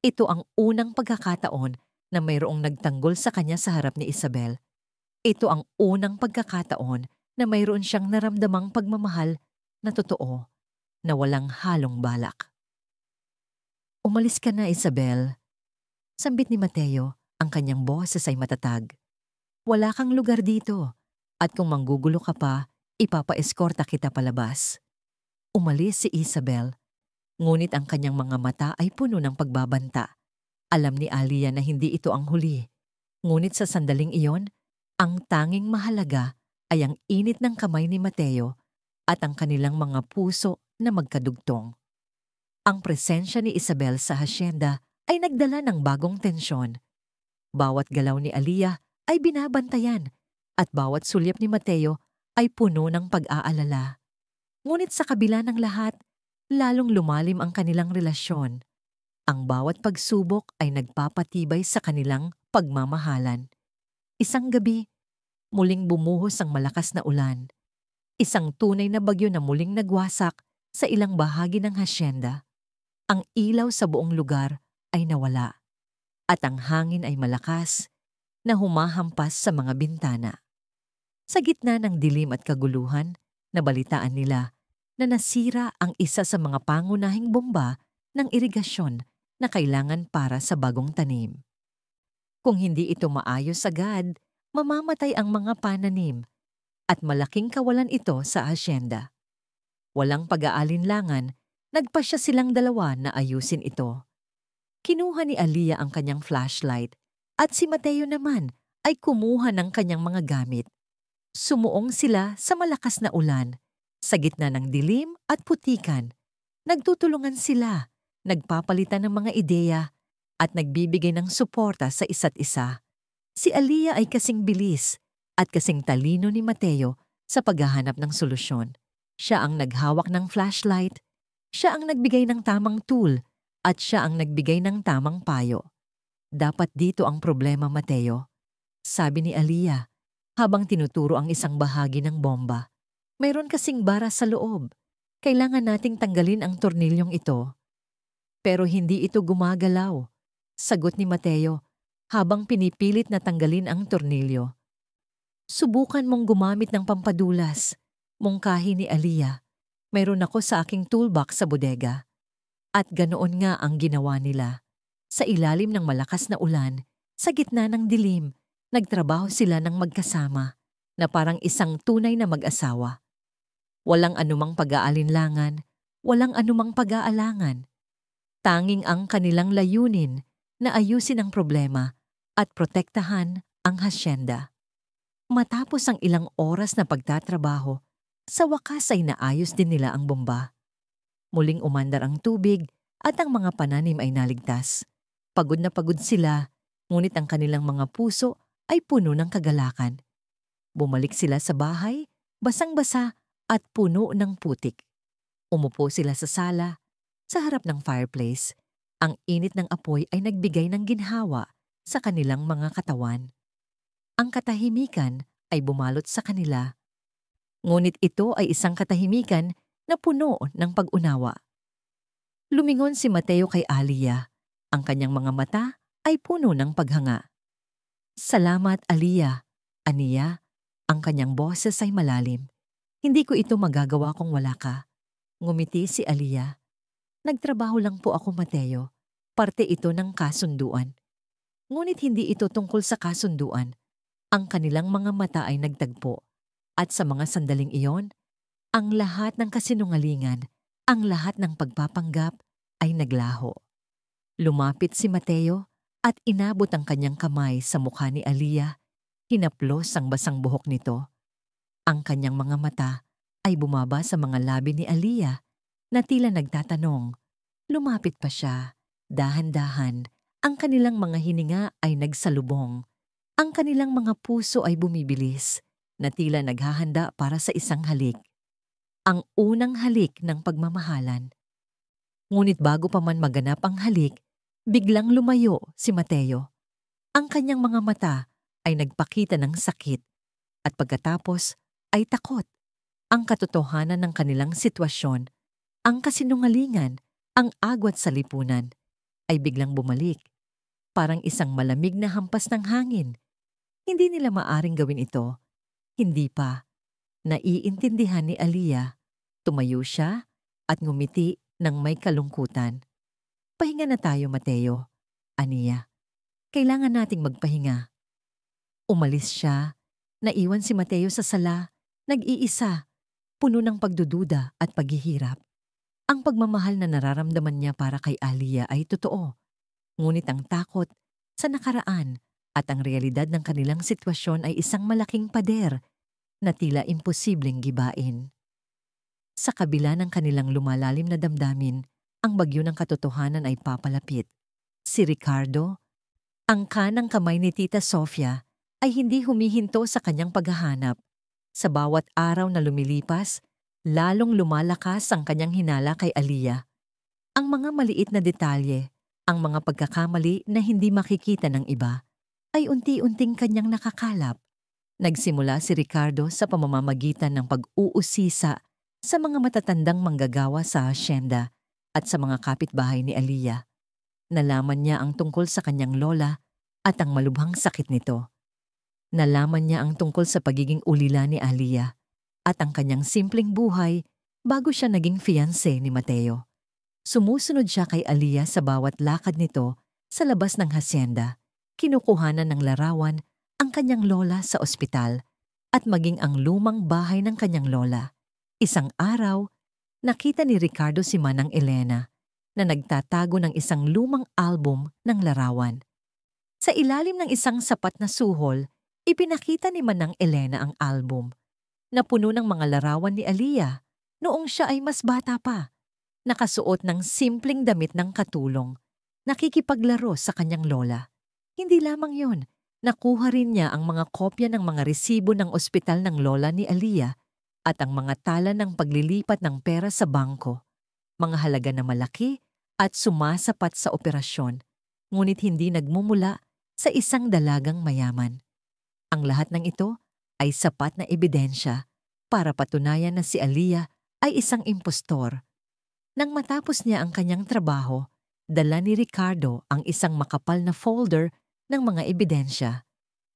Ito ang unang pagkakataon na mayroong nagtanggol sa kanya sa harap ni Isabel. Ito ang unang pagkakataon na mayroon siyang naramdamang pagmamahal na totoo, na walang halong balak. Umalis ka na, Isabel. Sambit ni Mateo, ang kanyang boses ay matatag. Wala kang lugar dito, at kung manggugulo ka pa, ipapa-eskorta kita palabas. Umalis si Isabel, ngunit ang kanyang mga mata ay puno ng pagbabanta. Alam ni Aliyah na hindi ito ang huli. Ngunit sa sandaling iyon, ang tanging mahalaga ay ang init ng kamay ni Mateo at ang kanilang mga puso na magkadugtong. Ang presensya ni Isabel sa hasyenda ay nagdala ng bagong tensyon. Bawat galaw ni Aliyah ay binabantayan at bawat sulyap ni Mateo ay puno ng pag-aalala. Ngunit sa kabila ng lahat, lalong lumalim ang kanilang relasyon. Ang bawat pagsubok ay nagpapatibay sa kanilang pagmamahalan. Isang gabi, muling bumuhos ang malakas na ulan. Isang tunay na bagyo na muling nagwasak sa ilang bahagi ng hasyenda. Ang ilaw sa buong lugar ay nawala at ang hangin ay malakas na humahampas sa mga bintana. Sa gitna ng dilim at kaguluhan, nabalitaan nila na nasira ang isa sa mga pangunahing bomba ng irigasyon na kailangan para sa bagong tanim. Kung hindi ito maayos agad, mamamatay ang mga pananim at malaking kawalan ito sa hasyenda. Walang pag-aalinlangan, nagpasya silang dalawa na ayusin ito. Kinuha ni Aliyah ang kanyang flashlight at si Mateo naman ay kumuha ng kanyang mga gamit. Sumuong sila sa malakas na ulan, sa gitna ng dilim at putikan. Nagtutulungan sila, nagpapalitan ng mga ideya at nagbibigay ng suporta sa isa't isa. Si Aliyah ay kasing bilis at kasing talino ni Mateo sa paghahanap ng solusyon. Siya ang naghawak ng flashlight, siya ang nagbigay ng tamang tool, at siya ang nagbigay ng tamang payo. Dapat dito ang problema, Mateo, sabi ni Aliyah habang tinuturo ang isang bahagi ng bomba. Mayroon kasing bara sa loob. Kailangan nating tanggalin ang tornilyong ito. Pero hindi ito gumagalaw, sagot ni Mateo habang pinipilit na tanggalin ang tornilyo. Subukan mong gumamit ng pampadulas, mungkahi ni Aliyah. Mayroon ako sa aking toolbox sa bodega. At ganoon nga ang ginawa nila. Sa ilalim ng malakas na ulan, sa gitna ng dilim, nagtrabaho sila ng magkasama na parang isang tunay na mag-asawa. Walang anumang pag-aalinlangan, walang anumang pag-aalangan. Tanging ang kanilang layunin na ayusin ang problema at protektahan ang hasyenda. Matapos ang ilang oras na pagtatrabaho, sa wakas ay naayos din nila ang bomba. Muling umandar ang tubig at ang mga pananim ay naligtas. Pagod na pagod sila, ngunit ang kanilang mga puso ay puno ng kagalakan. Bumalik sila sa bahay, basang-basa at puno ng putik. Umupo sila sa sala, sa harap ng fireplace. Ang init ng apoy ay nagbigay ng ginhawa sa kanilang mga katawan. Ang katahimikan ay bumalot sa kanila. Ngunit ito ay isang katahimikan na puno ng pag-unawa. Lumingon si Mateo kay Aliyah. Ang kanyang mga mata ay puno ng paghanga. Salamat, Aliyah. Aniya, ang kanyang boses ay malalim. Hindi ko ito magagawa kung wala ka. Ngumiti si Aliyah. Nagtrabaho lang po ako, Mateo. Parte ito ng kasunduan. Ngunit hindi ito tungkol sa kasunduan. Ang kanilang mga mata ay nagtagpo. At sa mga sandaling iyon, ang lahat ng kasinungalingan, ang lahat ng pagpapanggap ay naglaho. Lumapit si Mateo at inabot ang kanyang kamay sa mukha ni Aliyah. Hinaplos ang basang buhok nito. Ang kanyang mga mata ay bumaba sa mga labi ni Aliyah na tila nagtatanong. Lumapit pa siya. Dahan-dahan, ang kanilang mga hininga ay nagsalubong. Ang kanilang mga puso ay bumibilis, na tila naghahanda para sa isang halik. Ang unang halik ng pagmamahalan. Ngunit bago pa man maganap ang halik, biglang lumayo si Mateo. Ang kanyang mga mata ay nagpakita ng sakit at pagkatapos ay takot. Ang katotohanan ng kanilang sitwasyon, ang kasinungalingan, ang agwat sa lipunan ay biglang bumalik. Parang isang malamig na hampas ng hangin. Hindi nila maaring gawin ito. Hindi pa. Naiintindihan ni Aliyah. Tumayo siya at ngumiti ng may kalungkutan. Pahinga na tayo, Mateo. Aniya, kailangan nating magpahinga. Umalis siya. Naiwan si Mateo sa sala, nag-iisa, puno ng pagdududa at paghihirap. Ang pagmamahal na nararamdaman niya para kay Aliyah ay totoo. Ngunit ang takot sa nakaraan at ang realidad ng kanilang sitwasyon ay isang malaking pader na tila imposibleng gibain. Sa kabila ng kanilang lumalalim na damdamin, ang bagyo ng katotohanan ay papalapit. Si Ricardo, ang kanang kamay ni Tita Sofia, ay hindi humihinto sa kanyang paghahanap. Sa bawat araw na lumilipas, lalong lumalakas ang kanyang hinala kay Aliyah. Ang mga maliit na detalye, ang mga pagkakamali na hindi makikita ng iba, ay unti-unting kanyang nakakalap. Nagsimula si Ricardo sa pamamagitan ng pag-uusisa sa mga matatandang manggagawa sa hasyenda at sa mga kapitbahay ni Aliyah. Nalaman niya ang tungkol sa kanyang lola at ang malubhang sakit nito. Nalaman niya ang tungkol sa pagiging ulila ni Aliyah at ang kanyang simpleng buhay bago siya naging fiancé ni Mateo. Sumusunod siya kay Aliyah sa bawat lakad nito sa labas ng hasyenda, kinukuhanan ng larawan ang kanyang lola sa ospital at maging ang lumang bahay ng kanyang lola. Isang araw, nakita ni Ricardo si Manang Elena na nagtatago ng isang lumang album ng larawan. Sa ilalim ng isang sapat na suhol, ipinakita ni Manang Elena ang album na puno ng mga larawan ni Aliyah noong siya ay mas bata pa. Nakasuot ng simpleng damit ng katulong, nakikipaglaro sa kanyang lola. Hindi lamang yon, nakuha rin niya ang mga kopya ng mga resibo ng ospital ng lola ni Aliyah at ang mga tala ng paglilipat ng pera sa bangko, mga halaga na malaki at sumasapat sa operasyon, ngunit hindi nagmumula sa isang dalagang mayaman. Ang lahat ng ito ay sapat na ebidensya para patunayan na si Aliyah ay isang impostor. Nang matapos niya ang kanyang trabaho, dala ni Ricardo ang isang makapal na folder ng mga ebidensya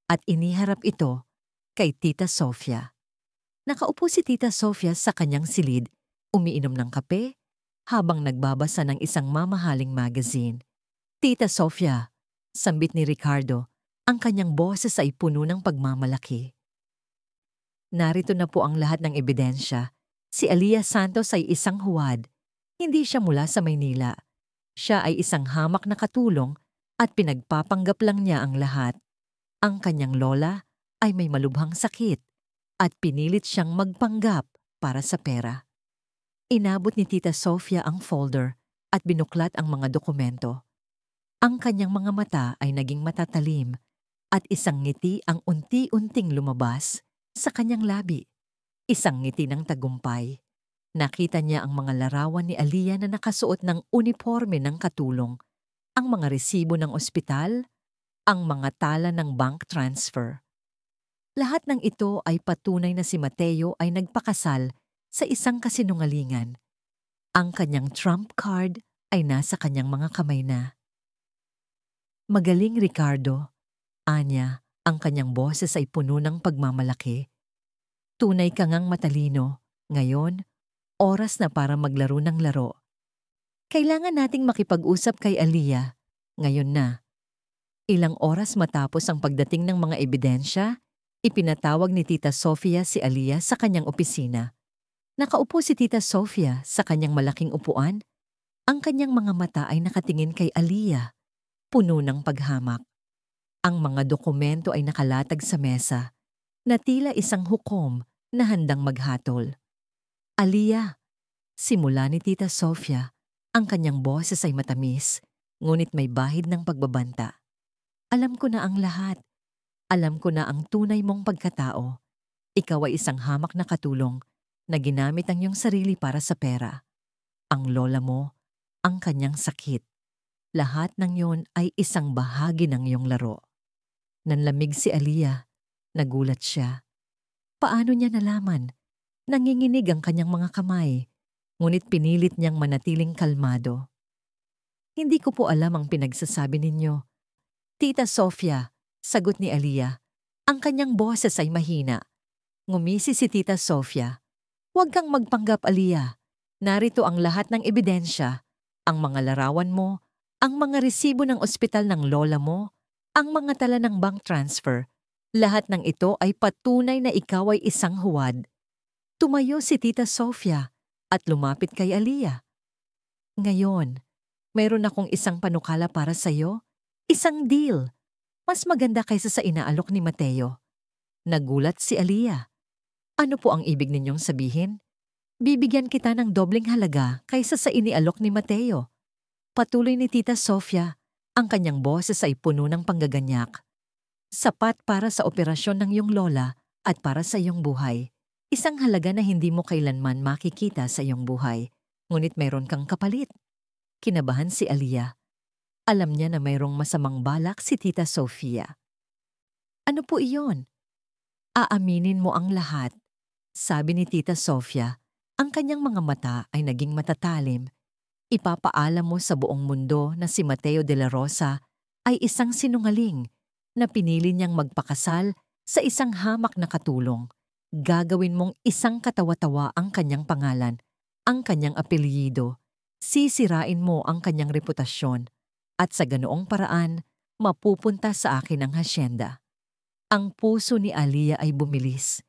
at iniharap ito kay Tita Sofia. Nakaupo si Tita Sofia sa kanyang silid, umiinom ng kape, habang nagbabasa ng isang mamahaling magazine. Tita Sofia, sambit ni Ricardo, ang kanyang boses ay puno ng pagmamalaki. Narito na po ang lahat ng ebidensya. Si Aliyah Santos ay isang huwad. Hindi siya mula sa Maynila. Siya ay isang hamak na katulong at pinagpapanggap lang niya ang lahat. Ang kanyang lola ay may malubhang sakit at pinilit siyang magpanggap para sa pera. Inabot ni Tita Sofia ang folder at binuklat ang mga dokumento. Ang kanyang mga mata ay naging matatalim at isang ngiti ang unti-unting lumabas sa kanyang labi. Isang ngiti ng tagumpay. Nakita niya ang mga larawan ni Aliyah na nakasuot ng uniforme ng katulong, ang mga resibo ng ospital, ang mga tala ng bank transfer. Lahat ng ito ay patunay na si Mateo ay nagpakasal sa isang kasinungalingan. Ang kanyang trump card ay nasa kanyang mga kamay na. Magaling, Ricardo. Anya, ang kanyang boses ay puno ng pagmamalaki. Tunay ka ngang matalino. Ngayon, oras na para maglaro ng laro. Kailangan nating makipag-usap kay Aliyah. Ngayon na. Ilang oras matapos ang pagdating ng mga ebidensya, ipinatawag ni Tita Sofia si Aliyah sa kanyang opisina. Nakaupo si Tita Sofia sa kanyang malaking upuan. Ang kanyang mga mata ay nakatingin kay Aliyah, puno ng paghamak. Ang mga dokumento ay nakalatag sa mesa na tila isang hukom na handang maghatol. Aliyah, simula ni Tita Sofia, ang kanyang boses ay matamis, ngunit may bahid ng pagbabanta. Alam ko na ang lahat. Alam ko na ang tunay mong pagkatao. Ikaw ay isang hamak na katulong na ginamit ang iyong sarili para sa pera. Ang lola mo, ang kanyang sakit. Lahat ng yon ay isang bahagi ng iyong laro. Nanlamig si Aliyah. Nagulat siya. Paano niya nalaman? Nanginginig ang kanyang mga kamay, ngunit pinilit niyang manatiling kalmado. Hindi ko po alam ang pinagsasabi ninyo. Tita Sofia, sagot ni Aliyah. Ang kanyang boses ay mahina. Ngumisi si Tita Sofia. Huwag kang magpanggap, Aliyah. Narito ang lahat ng ebidensya. Ang mga larawan mo, ang mga resibo ng ospital ng lola mo, ang mga tala ng bank transfer. Lahat ng ito ay patunay na ikaw ay isang huwad. Tumayo si Tita Sofia at lumapit kay Aliyah. Ngayon, mayroon akong isang panukala para sa'yo. Isang deal. Mas maganda kaysa sa inaalok ni Mateo. Nagulat si Aliyah. Ano po ang ibig ninyong sabihin? Bibigyan kita ng dobleng halaga kaysa sa inialok ni Mateo. Patuloy ni Tita Sofia, ang kanyang boses ay puno ng panggaganyak. Sapat para sa operasyon ng iyong lola at para sa iyong buhay. Isang halaga na hindi mo kailanman makikita sa iyong buhay, ngunit mayroon kang kapalit. Kinabahan si Aliyah. Alam niya na mayroong masamang balak si Tita Sofia. Ano po iyon? Aaminin mo ang lahat. Sabi ni Tita Sofia, ang kanyang mga mata ay naging matatalim. Ipapaalam mo sa buong mundo na si Mateo de la Rosa ay isang sinungaling na pinili niyang magpakasal sa isang hamak na katulong. Gagawin mong isang katawa-tawa ang kanyang pangalan, ang kanyang apelyido. Sisirain mo ang kanyang reputasyon at sa ganoong paraan, mapupunta sa akin ang hasyenda. Ang puso ni Aliyah ay bumilis.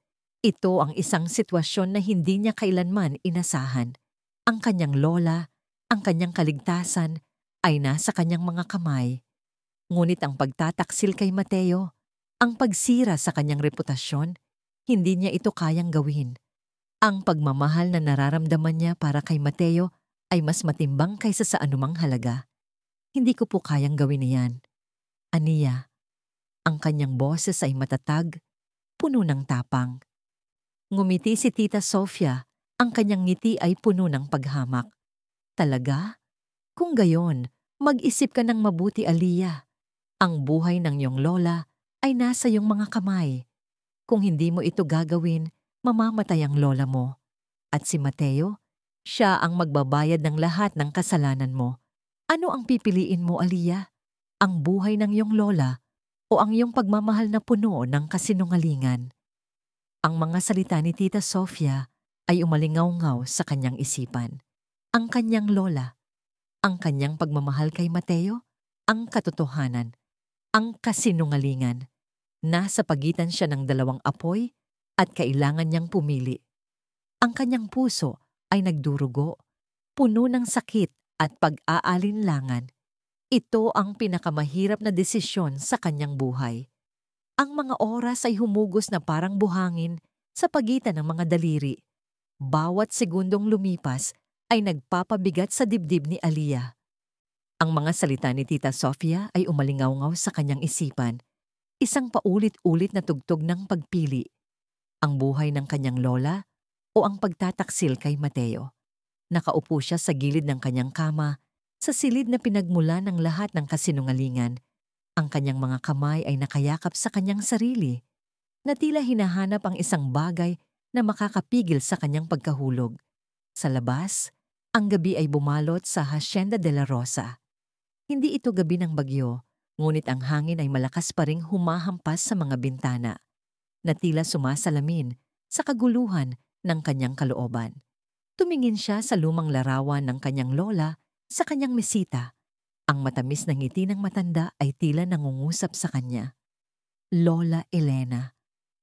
Ito ang isang sitwasyon na hindi niya kailanman inasahan. Ang kanyang lola, ang kanyang kaligtasan ay nasa kanyang mga kamay. Ngunit ang pagtataksil kay Mateo, ang pagsira sa kanyang reputasyon, hindi niya ito kayang gawin. Ang pagmamahal na nararamdaman niya para kay Mateo ay mas matimbang kaysa sa anumang halaga. Hindi ko po kayang gawin niyan. Aniya, ang kanyang boses ay matatag, puno ng tapang. Ngumiti si Tita Sofia, ang kanyang ngiti ay puno ng paghamak. Talaga? Kung gayon, mag-isip ka ng mabuti, Aliyah. Ang buhay ng iyong lola ay nasa iyong mga kamay. Kung hindi mo ito gagawin, mamamatay ang lola mo. At si Mateo, siya ang magbabayad ng lahat ng kasalanan mo. Ano ang pipiliin mo, Aliyah? Ang buhay ng iyong lola o ang iyong pagmamahal na puno ng kasinungalingan? Ang mga salita ni Tita Sofia ay umalingaw-ngaw sa kanyang isipan. Ang kanyang lola, ang kanyang pagmamahal kay Mateo, ang katotohanan, ang kasinungalingan. Nasa pagitan siya ng dalawang apoy at kailangan niyang pumili. Ang kanyang puso ay nagdurugo, puno ng sakit at pag-aalinlangan. Ito ang pinakamahirap na desisyon sa kanyang buhay. Ang mga oras ay humugos na parang buhangin sa pagitan ng mga daliri. Bawat segundong lumipas ay nagpapabigat sa dibdib ni Aliyah. Ang mga salita ni Tita Sofia ay umalingaw-ngaw sa kanyang isipan. Isang paulit-ulit na tugtog ng pagpili. Ang buhay ng kanyang lola o ang pagtataksil kay Mateo. Nakaupo siya sa gilid ng kanyang kama, sa silid na pinagmula ng lahat ng kasinungalingan. Ang kanyang mga kamay ay nakayakap sa kanyang sarili, na tila hinahanap ang isang bagay na makakapigil sa kanyang pagkahulog. Sa labas, ang gabi ay bumalot sa Hacienda de la Rosa. Hindi ito gabi ng bagyo, ngunit ang hangin ay malakas pa ring humahampas sa mga bintana, na tila sumasalamin sa kaguluhan ng kanyang kalooban. Tumingin siya sa lumang larawan ng kanyang lola sa kanyang mesita. Ang matamis na ngiti ng matanda ay tila nangungusap sa kanya. Lola Elena,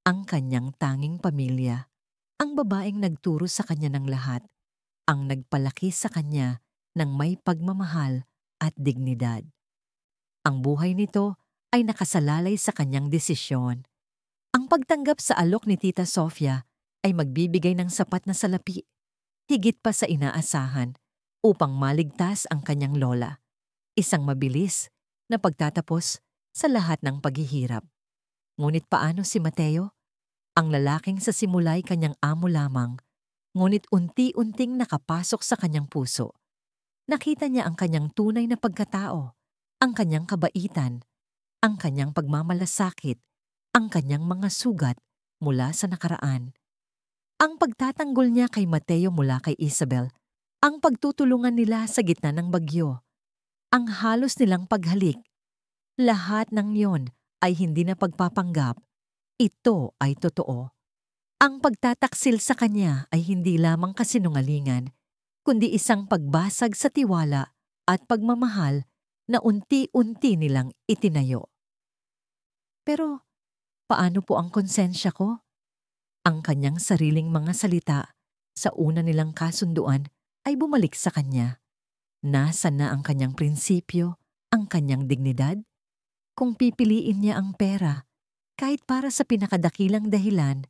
ang kanyang tanging pamilya, ang babaeng nagturo sa kanya ng lahat, ang nagpalaki sa kanya ng may pagmamahal at dignidad. Ang buhay nito ay nakasalalay sa kanyang desisyon. Ang pagtanggap sa alok ni Tita Sofia ay magbibigay ng sapat na salapi, higit pa sa inaasahan, upang maligtas ang kanyang lola. Isang mabilis na pagtatapos sa lahat ng paghihirap. Ngunit paano si Mateo? Ang lalaking sa simula'y kanyang amo lamang, ngunit unti-unting nakapasok sa kanyang puso. Nakita niya ang kanyang tunay na pagkatao, ang kanyang kabaitan, ang kanyang pagmamalasakit, ang kanyang mga sugat mula sa nakaraan. Ang pagtatanggol niya kay Mateo mula kay Isabel, ang pagtutulungan nila sa gitna ng bagyo, ang halos nilang paghalik. Lahat ng yon ay hindi na pagpapanggap. Ito ay totoo. Ang pagtataksil sa kanya ay hindi lamang kasinungalingan, kundi isang pagbasag sa tiwala at pagmamahal na unti-unti nilang itinayo. Pero paano po ang konsensya ko? Ang kanyang sariling mga salita sa una nilang kasunduan ay bumalik sa kanya. Nasaan na ang kanyang prinsipyo, ang kanyang dignidad? Kung pipiliin niya ang pera, kahit para sa pinakadakilang dahilan,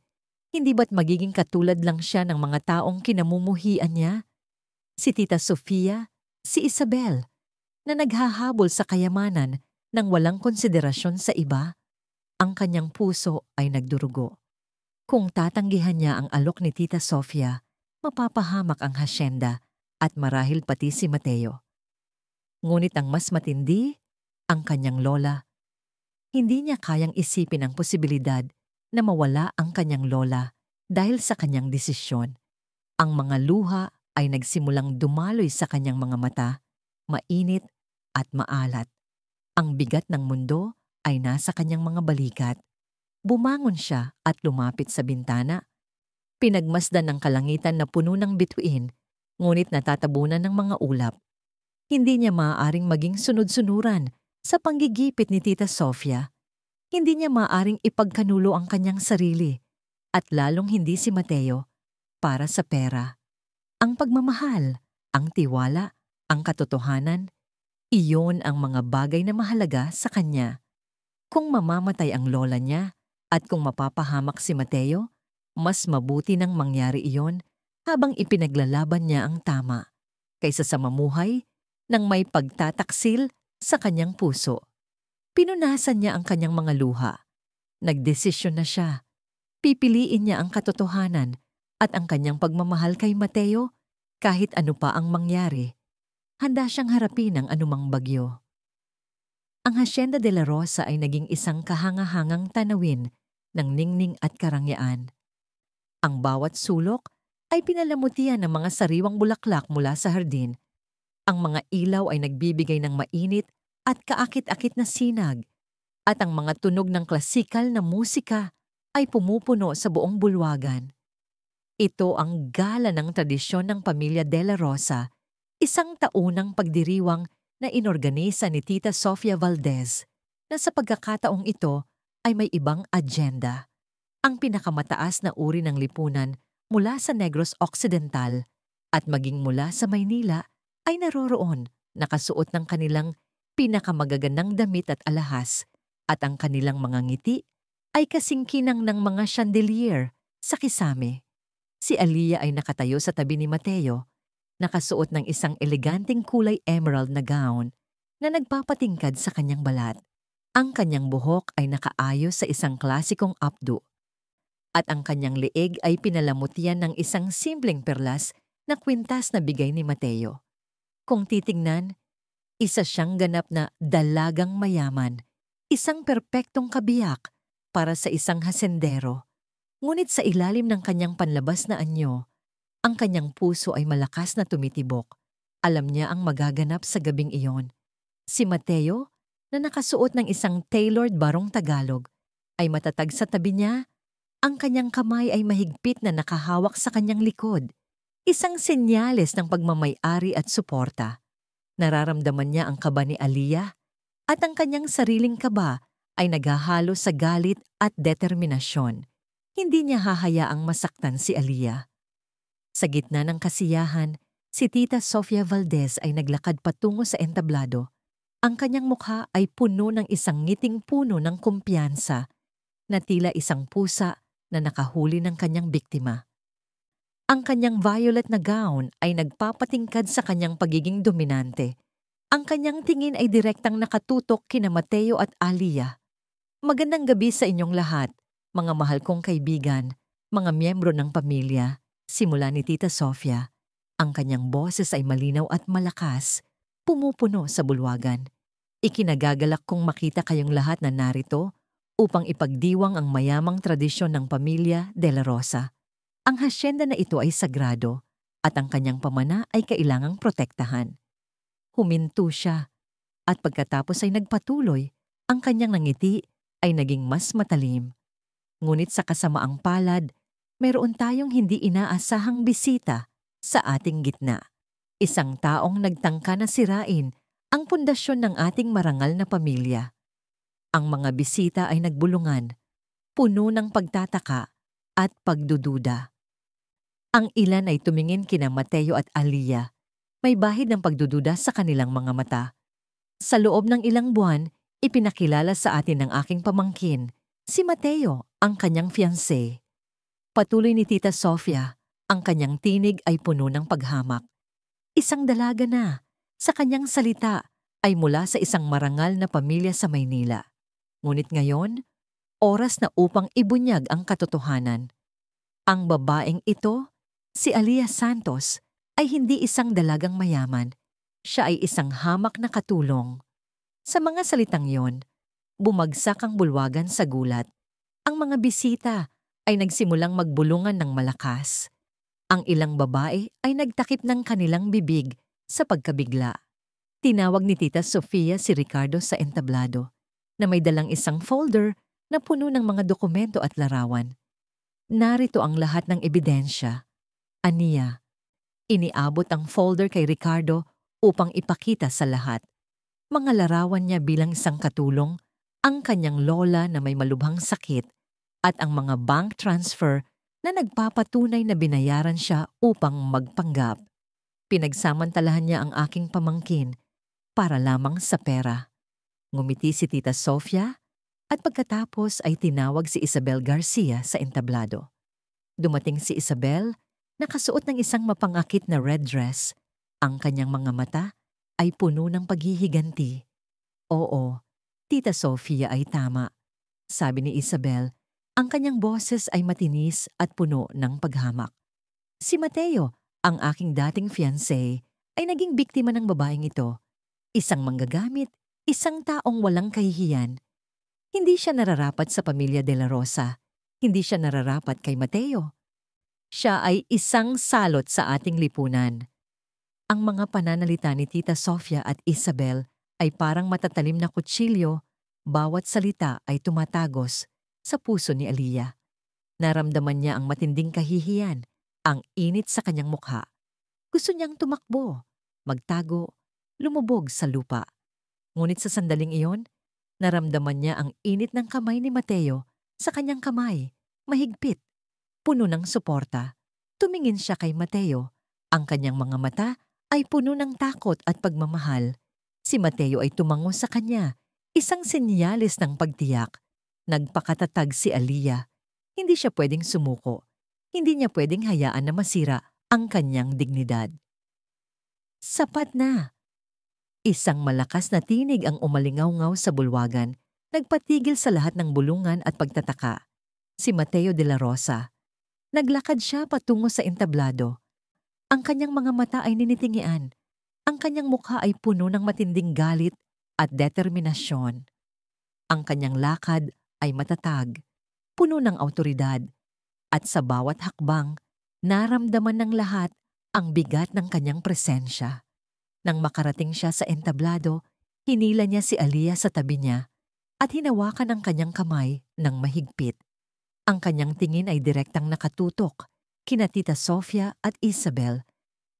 hindi ba't magiging katulad lang siya ng mga taong kinamumuhian niya? Si Tita Sofia, si Isabel, na naghahabol sa kayamanan nang walang konsiderasyon sa iba, ang kanyang puso ay nagdurugo. Kung tatanggihan niya ang alok ni Tita Sofia, mapapahamak ang hasyenda at marahil pati si Mateo. Ngunit ang mas matindi, ang kanyang lola. Hindi niya kayang isipin ang posibilidad na mawala ang kanyang lola dahil sa kanyang desisyon. Ang mga luha ay nagsimulang dumaloy sa kanyang mga mata, mainit at maalat. Ang bigat ng mundo ay nasa kanyang mga balikat. Bumangon siya at lumapit sa bintana. Pinagmasdan ng kalangitan na puno ng bituin, ngunit natatabunan ng mga ulap. Hindi niya maaaring maging sunod-sunuran sa panggigipit ni Tita Sofia. Hindi niya maaaring ipagkanulo ang kanyang sarili, at lalong hindi si Mateo, para sa pera. Ang pagmamahal, ang tiwala, ang katotohanan, iyon ang mga bagay na mahalaga sa kanya. Kung mamamatay ang lola niya at kung mapapahamak si Mateo, mas mabuti nang mangyari iyon habang ipinaglalaban niya ang tama, kaysa sa mamuhay nang may pagtataksil sa kanyang puso. Pinunasan niya ang kanyang mga luha. Nagdesisyon na siya. Pipiliin niya ang katotohanan at ang kanyang pagmamahal kay Mateo kahit ano pa ang mangyari. Handa siyang harapin ang anumang bagyo. Ang Hacienda de la Rosa ay naging isang kahangahangang tanawin ng ningning at karangyaan. Ang bawat sulok ay pinalamutian ng mga sariwang bulaklak mula sa hardin. Ang mga ilaw ay nagbibigay ng mainit at kaakit-akit na sinag, at ang mga tunog ng klasikal na musika ay pumupuno sa buong bulwagan. Ito ang gala ng tradisyon ng pamilya de la Rosa, isang taunang pagdiriwang na inorganisa ni Tita Sofia Valdez, na sa pagkakataong ito ay may ibang agenda. Ang pinakamataas na uri ng lipunan mula sa Negros Occidental at maging mula sa Maynila ay naroroon, nakasuot ng kanilang pinakamagagandang damit at alahas, at ang kanilang mga ngiti ay kasingkinang ng mga chandelier sa kisame. Si Aliyah ay nakatayo sa tabi ni Mateo, nakasuot ng isang eleganteng kulay emerald na gown na nagpapatingkad sa kanyang balat. Ang kanyang buhok ay nakaayos sa isang klasikong updo, at ang kanyang leeg ay pinalamutian ng isang simpleng perlas na kwintas na bigay ni Mateo. Kung titingnan, isa siyang ganap na dalagang mayaman, isang perpektong kabiyak para sa isang hasendero. Ngunit sa ilalim ng kanyang panlabas na anyo, ang kanyang puso ay malakas na tumitibok. Alam niya ang magaganap sa gabing iyon. Si Mateo, na nakasuot ng isang tailored barong Tagalog, ay matatag sa tabi niya. Ang kanyang kamay ay mahigpit na nakahawak sa kanyang likod, isang senyales ng pagmamay-ari at suporta. Nararamdaman niya ang kaba ni Aliyah, at ang kanyang sariling kaba ay naghahalo sa galit at determinasyon. Hindi niya hahayaang masaktan si Aliyah. Sa gitna ng kasiyahan, si Tita Sofia Valdez ay naglakad patungo sa entablado. Ang kanyang mukha ay puno ng isang ngiting puno ng kumpiyansa na tila isang pusa na nakahuli ng kanyang biktima. Ang kanyang violet na gown ay nagpapatingkad sa kanyang pagiging dominante. Ang kanyang tingin ay direktang nakatutok kina Mateo at Aliyah. Magandang gabi sa inyong lahat, mga mahal kong kaibigan, mga miyembro ng pamilya, simula ni Tita Sofia. Ang kanyang boses ay malinaw at malakas, pumupuno sa bulwagan. Ikinagagalak kong makita kayong lahat na narito upang ipagdiwang ang mayamang tradisyon ng pamilya De La Rosa. Ang hasyenda na ito ay sagrado at ang kanyang pamana ay kailangang protektahan. Huminto siya at pagkatapos ay nagpatuloy, ang kanyang nangiti ay naging mas matalim. Ngunit sa kasamaang palad, mayroon tayong hindi inaasahang bisita sa ating gitna. Isang taong nagtangka na sirain ang pundasyon ng ating marangal na pamilya. Ang mga bisita ay nagbulungan, puno ng pagtataka at pagdududa. Ang ilan ay tumingin kina Mateo at Aliyah. May bahid ng pagdududa sa kanilang mga mata. Sa loob ng ilang buwan, ipinakilala sa atin ng aking pamangkin, si Mateo, ang kanyang fiancé. Patuloy ni Tita Sofia, ang kanyang tinig ay puno ng paghamak. Isang dalaga na, sa kanyang salita, ay mula sa isang marangal na pamilya sa Maynila. Ngunit ngayon, oras na upang ibunyag ang katotohanan. Ang babaeng ito, si Aliyah Santos, ay hindi isang dalagang mayaman. Siya ay isang hamak na katulong. Sa mga salitang yon, bumagsak ang bulwagan sa gulat. Ang mga bisita ay nagsimulang magbulungan ng malakas. Ang ilang babae ay nagtakip ng kanilang bibig sa pagkabigla. Tinawag ni Tita Sofia si Ricardo sa entablado na may dalang isang folder na puno ng mga dokumento at larawan. Narito ang lahat ng ebidensya. Aniya, iniabot ang folder kay Ricardo upang ipakita sa lahat. Mga larawan niya bilang isang katulong, ang kanyang lola na may malubhang sakit at ang mga bank transfer na nagpapatunay na binayaran siya upang magpanggap. Pinagsamantalahan niya ang aking pamangkin para lamang sa pera. Ngumiti si Tita Sofia at pagkatapos ay tinawag si Isabel Garcia sa entablado. Dumating si Isabel, nakasuot ng isang mapangakit na red dress. Ang kanyang mga mata ay puno ng paghihiganti. Oo, Tita Sofia ay tama. Sabi ni Isabel, ang kanyang boses ay matinis at puno ng paghamak. Si Mateo, ang aking dating fiancé, ay naging biktima ng babaeng ito. Isang manggagamit, isang taong walang kahihiyan. Hindi siya nararapat sa pamilya De La Rosa. Hindi siya nararapat kay Mateo. Siya ay isang salot sa ating lipunan. Ang mga pananalita ni Tita Sofia at Isabel ay parang matatalim na kutsilyo, bawat salita ay tumatagos sa puso ni Aliyah. Naramdaman niya ang matinding kahihiyan, ang init sa kanyang mukha. Gusto niyang tumakbo, magtago, lumubog sa lupa. Ngunit sa sandaling iyon, naramdaman niya ang init ng kamay ni Mateo sa kanyang kamay, mahigpit, puno ng suporta. Tumingin siya kay Mateo. Ang kanyang mga mata ay puno ng takot at pagmamahal. Si Mateo ay tumango sa kanya, isang senyalis ng pagtiyak. Nagpakatatag si Aliyah. Hindi siya pwedeng sumuko. Hindi niya pwedeng hayaan na masira ang kanyang dignidad. Sapat na! Isang malakas na tinig ang umalingaw-ngaw sa bulwagan, nagpatigil sa lahat ng bulungan at pagtataka. Si Mateo de la Rosa. Naglakad siya patungo sa entablado. Ang kanyang mga mata ay ninitingian. Ang kanyang mukha ay puno ng matinding galit at determinasyon. Ang kanyang lakad ay matatag, puno ng awtoridad, at sa bawat hakbang, naramdaman ng lahat ang bigat ng kanyang presensya. Nang makarating siya sa entablado, hinila niya si Aliyah sa tabi niya at hinawakan ang kanyang kamay ng mahigpit. Ang kanyang tingin ay direktang nakatutok kina Tita Sofia at Isabel.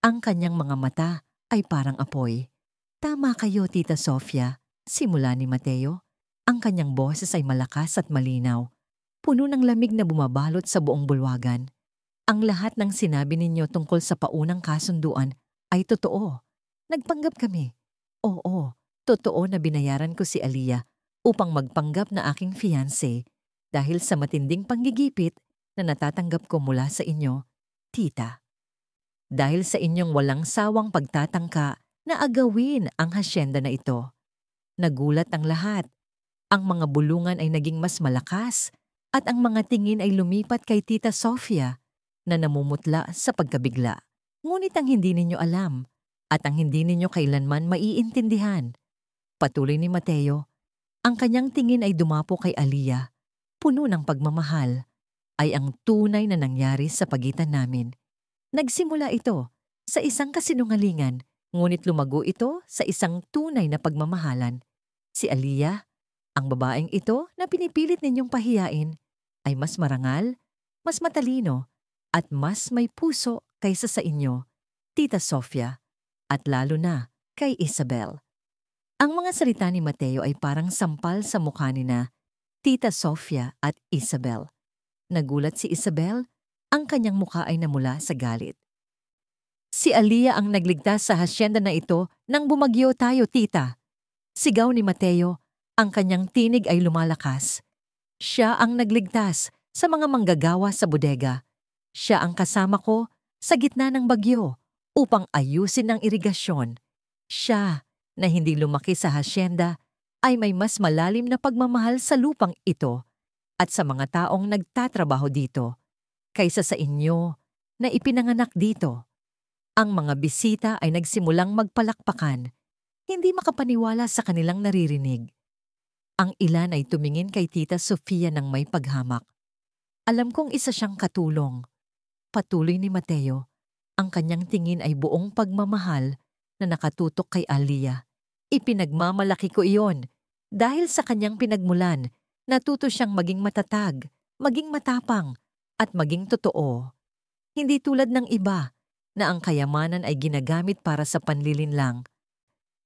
Ang kanyang mga mata ay parang apoy. Tama kayo, Tita Sofia, simula ni Mateo. Ang kanyang boses ay malakas at malinaw, puno ng lamig na bumabalot sa buong bulwagan. Ang lahat ng sinabi ninyo tungkol sa paunang kasunduan ay totoo. Nagpanggap kami. Oo, Totoo na binayaran ko si Aliyah upang magpanggap na aking fiancé dahil sa matinding panggigipit na natatanggap ko mula sa inyo, tita. Dahil sa inyong walang sawang pagtatangka na agawin ang hasyenda na ito. Nagulat ang lahat. Ang mga bulungan ay naging mas malakas at ang mga tingin ay lumipat kay Tita Sofia na namumutla sa pagkabigla. Ngunit ang hindi ninyo alam at ang hindi ninyo kailanman maiintindihan. Patuloy ni Mateo, ang kanyang tingin ay dumapo kay Aliyah, puno ng pagmamahal, ay ang tunay na nangyari sa pagitan namin. Nagsimula ito sa isang kasinungalingan, ngunit lumago ito sa isang tunay na pagmamahalan. Si Aliyah, ang babaeng ito na pinipilit ninyong pahiyain, ay mas marangal, mas matalino, at mas may puso kaysa sa inyo, Tita Sofia, at lalo na kay Isabel. Ang mga salita ni Mateo ay parang sampal sa mukha ni na Tita Sofia at Isabel. Nagulat si Isabel, ang kanyang mukha ay namula sa galit. Si Aliyah ang nagligtas sa hasyenda na ito nang bumagyo tayo, tita. Sigaw ni Mateo, ang kanyang tinig ay lumalakas. Siya ang nagligtas sa mga manggagawa sa bodega. Siya ang kasama ko sa gitna ng bagyo upang ayusin ang irigasyon. Siya na hindi lumaki sa hasyenda ay may mas malalim na pagmamahal sa lupang ito at sa mga taong nagtatrabaho dito kaysa sa inyo na ipinanganak dito. Ang mga bisita ay nagsimulang magpalakpakan, hindi makapaniwala sa kanilang naririnig. Ang ilan ay tumingin kay Tita Sofia ng may paghamak. Alam kong isa siyang katulong. Patuloy ni Mateo, ang kanyang tingin ay buong pagmamahal na nakatutok kay Aliyah. Ipinagmamalaki ko iyon dahil sa kanyang pinagmulan, natuto siyang maging matatag, maging matapang, at maging totoo. Hindi tulad ng iba na ang kayamanan ay ginagamit para sa panlilinlang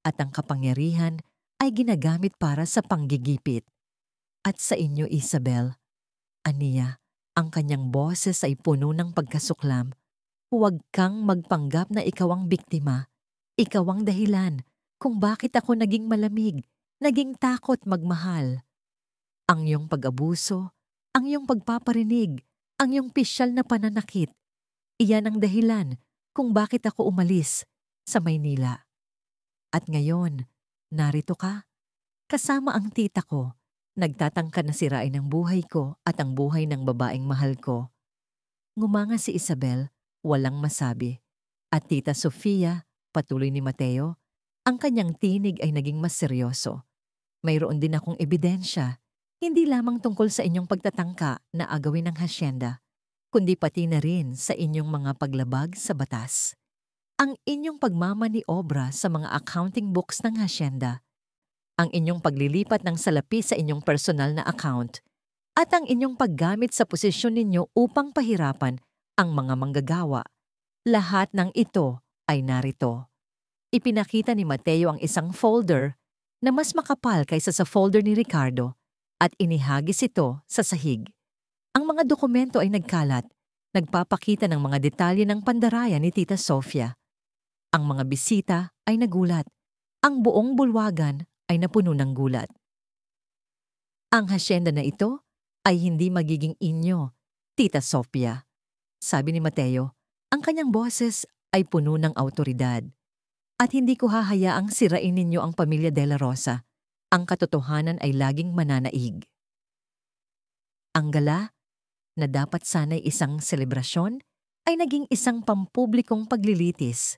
at ang kapangyarihan ay ginagamit para sa panggigipit. At sa inyo, Isabel, aniya, ang kanyang boses ay puno ng pagkasuklam. Huwag kang magpanggap na ikaw ang biktima. Ikaw ang dahilan kung bakit ako naging malamig, naging takot magmahal. Ang iyong pag-abuso, ang iyong pagpaparinig, ang iyong pisyal na pananakit, iyan ang dahilan kung bakit ako umalis sa Maynila. At ngayon, narito ka, kasama ang tita ko, nagtatangka na sirain ang buhay ko at ang buhay ng babaeng mahal ko. Ngumanga si Isabel, walang masabi. At Tita Sofia, patuloy ni Mateo, ang kanyang tinig ay naging mas seryoso. Mayroon din akong ebidensya, hindi lamang tungkol sa inyong pagtatangka na agawin ng hasyenda, kundi pati na rin sa inyong mga paglabag sa batas. Ang inyong pagmamaniobra sa mga accounting books ng hasyenda, ang inyong paglilipat ng salapi sa inyong personal na account, at ang inyong paggamit sa posisyon ninyo upang pahirapan ang mga manggagawa. Lahat ng ito ay narito. Ipinakita ni Mateo ang isang folder na mas makapal kaysa sa folder ni Ricardo at inihagis ito sa sahig. Ang mga dokumento ay nagkalat, nagpapakita ng mga detalye ng pandaraya ni Tita Sofia. Ang mga bisita ay nagulat. Ang buong bulwagan ay napuno ng gulat. Ang hasyenda na ito ay hindi magiging inyo, Tita Sofia. Sabi ni Mateo, ang kanyang boses ay puno ng awtoridad. At hindi ko hahayaang sirain ninyo ang pamilya De La Rosa. Ang katotohanan ay laging mananaig. Ang gala, na dapat sana'y isang selebrasyon, ay naging isang pampublikong paglilitis.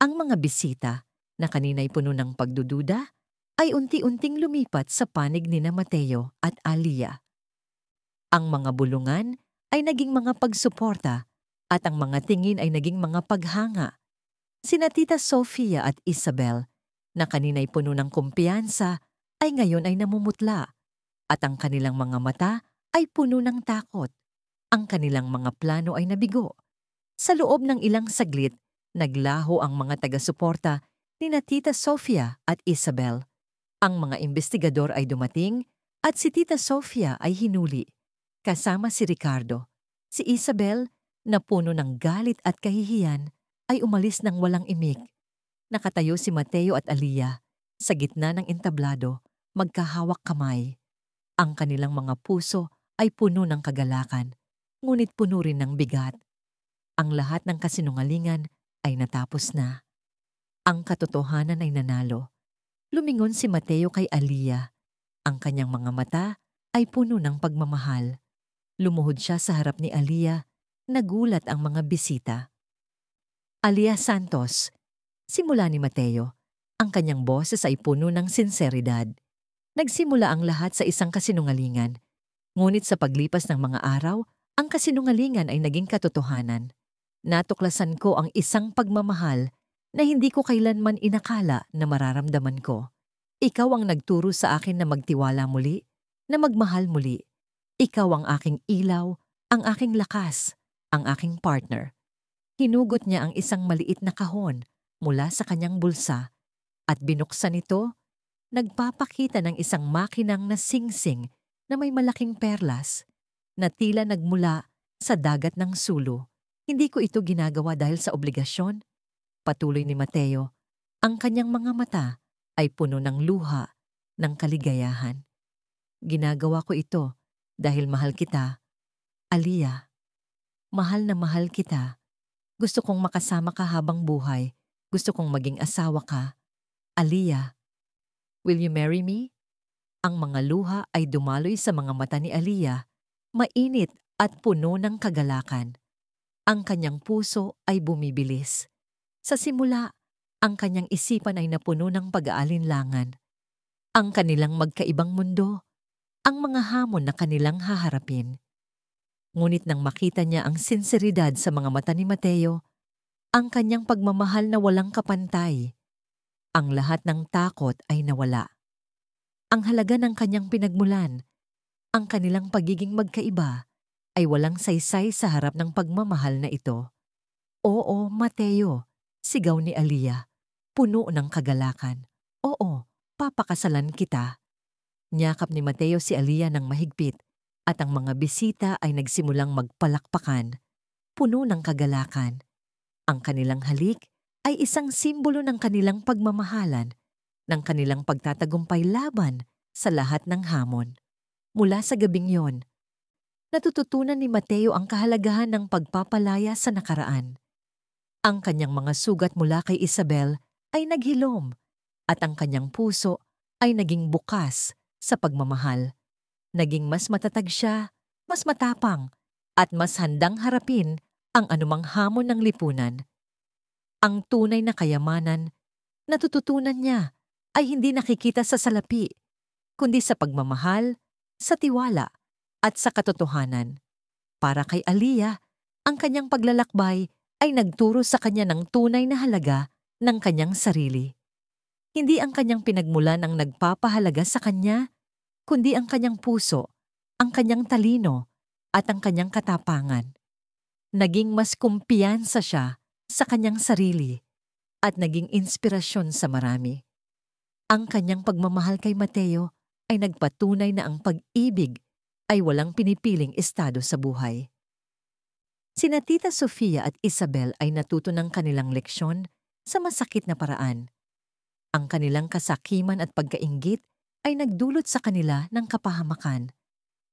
Ang mga bisita, na kanina'y puno ng pagdududa, ay unti-unting lumipat sa panig ni na Mateo at Aliyah. Ang mga bulungan ay naging mga pagsuporta at ang mga tingin ay naging mga paghanga. Sina Tita Sofia at Isabel, na kanina'y puno ng kumpiyansa, ay ngayon ay namumutla at ang kanilang mga mata ay puno ng takot. Ang kanilang mga plano ay nabigo. Sa loob ng ilang saglit, naglaho ang mga taga-suporta ni na Tita Sofia at Isabel. Ang mga investigador ay dumating at si Tita Sofia ay hinuli, kasama si Ricardo. Si Isabel, na puno ng galit at kahihiyan, ay umalis ng walang imik. Nakatayo si Mateo at Aliyah, Sa gitna ng entablado, magkahawak kamay. Ang kanilang mga puso ay puno ng kagalakan, ngunit puno rin ng bigat. Ang lahat ng kasinungalingan ay natapos na. Ang katotohanan ay nanalo. Lumingon si Mateo kay Aliyah. Ang kanyang mga mata ay puno ng pagmamahal. Lumuhod siya sa harap ni Aliyah. Nagulat ang mga bisita. Aliyah Santos, simula ni Mateo. Ang kanyang boses ay puno ng sinseridad. Nagsimula ang lahat sa isang kasinungalingan. Ngunit sa paglipas ng mga araw, ang kasinungalingan ay naging katotohanan. Natuklasan ko ang isang pagmamahal na hindi ko kailanman inakala na mararamdaman ko. Ikaw ang nagturo sa akin na magtiwala muli, na magmahal muli. Ikaw ang aking ilaw, ang aking lakas, ang aking partner. Hinugot niya ang isang maliit na kahon mula sa kanyang bulsa at binuksan ito. Nagpapakita ng isang makinang na singsing na may malaking perlas na tila nagmula sa dagat ng Sulu. Hindi ko ito ginagawa dahil sa obligasyon. Patuloy ni Mateo, ang kanyang mga mata ay puno ng luha, ng kaligayahan. Ginagawa ko ito dahil mahal kita, Aliyah. Mahal na mahal kita. Gusto kong makasama ka habang buhay. Gusto kong maging asawa ka. Aliyah, will you marry me? Ang mga luha ay dumaloy sa mga mata ni Aliyah, mainit at puno ng kagalakan. Ang kanyang puso ay bumibilis. Sa simula, ang kanyang isipan ay napuno ng pag-aalinlangan. Ang kanilang magkaibang mundo, ang mga hamon na kanilang haharapin. Ngunit nang makita niya ang sinseridad sa mga mata ni Mateo, ang kanyang pagmamahal na walang kapantay, ang lahat ng takot ay nawala. Ang halaga ng kanyang pinagmulan, ang kanilang pagiging magkaiba, ay walang saysay sa harap ng pagmamahal na ito. Oo, Mateo, sigaw ni Aliyah, puno ng kagalakan. Oo, papakasalan kita. Niyakap ni Mateo si Aliyah ng mahigpit at ang mga bisita ay nagsimulang magpalakpakan, puno ng kagalakan. Ang kanilang halik ay isang simbolo ng kanilang pagmamahalan, ng kanilang pagtatagumpay laban sa lahat ng hamon. Mula sa gabing yon, natututunan ni Mateo ang kahalagahan ng pagpapalaya sa nakaraan. Ang kanyang mga sugat mula kay Isabel ay naghilom at ang kanyang puso ay naging bukas sa pagmamahal. Naging mas matatag siya, mas matapang, at mas handang harapin ang anumang hamon ng lipunan. Ang tunay na kayamanan, natututunan niya, ay hindi nakikita sa salapi, kundi sa pagmamahal, sa tiwala, at sa katotohanan. Para kay Aliyah, ang kanyang paglalakbay ay nagturo sa kanya ng tunay na halaga ng kanyang sarili. Hindi ang kanyang pinagmulan ang nagpapahalaga sa kanya, kundi ang kanyang puso, ang kanyang talino, at ang kanyang katapangan. Naging mas kumpiyansa siya sa kanyang sarili at naging inspirasyon sa marami. Ang kanyang pagmamahal kay Mateo ay nagpatunay na ang pag-ibig ay walang pinipiling estado sa buhay. Sina Tita Sofia at Isabel ay natuto ng kanilang leksyon sa masakit na paraan. Ang kanilang kasakiman at pagkainggit ay nagdulot sa kanila ng kapahamakan.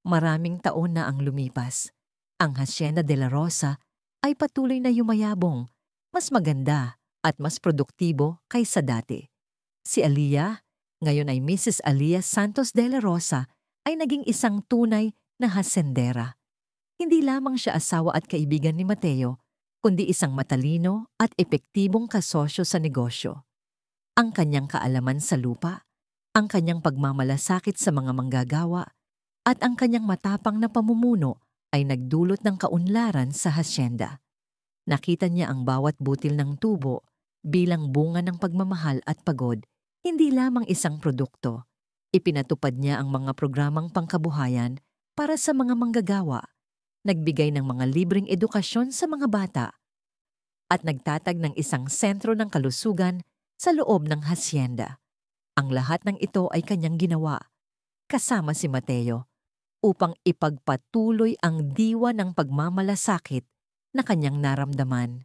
Maraming taon na ang lumipas. Ang Hacienda de la Rosa ay patuloy na yumayabong, mas maganda at mas produktibo kaysa dati. Si Aliyah, ngayon ay Mrs. Aliyah Santos de la Rosa, ay naging isang tunay na hasendera. Hindi lamang siya asawa at kaibigan ni Mateo, kundi isang matalino at epektibong kasosyo sa negosyo. Ang kanyang kaalaman sa lupa, ang kanyang pagmamalasakit sa mga manggagawa, at ang kanyang matapang na pamumuno ay nagdulot ng kaunlaran sa hasyenda. Nakita niya ang bawat butil ng tubo bilang bunga ng pagmamahal at pagod, hindi lamang isang produkto. Ipinatupad niya ang mga programang pangkabuhayan para sa mga manggagawa, nagbigay ng mga libreng edukasyon sa mga bata, at nagtatag ng isang sentro ng kalusugan sa loob ng hasyenda. Ang lahat ng ito ay kanyang ginawa, kasama si Mateo, upang ipagpatuloy ang diwa ng pagmamalasakit na kanyang naramdaman.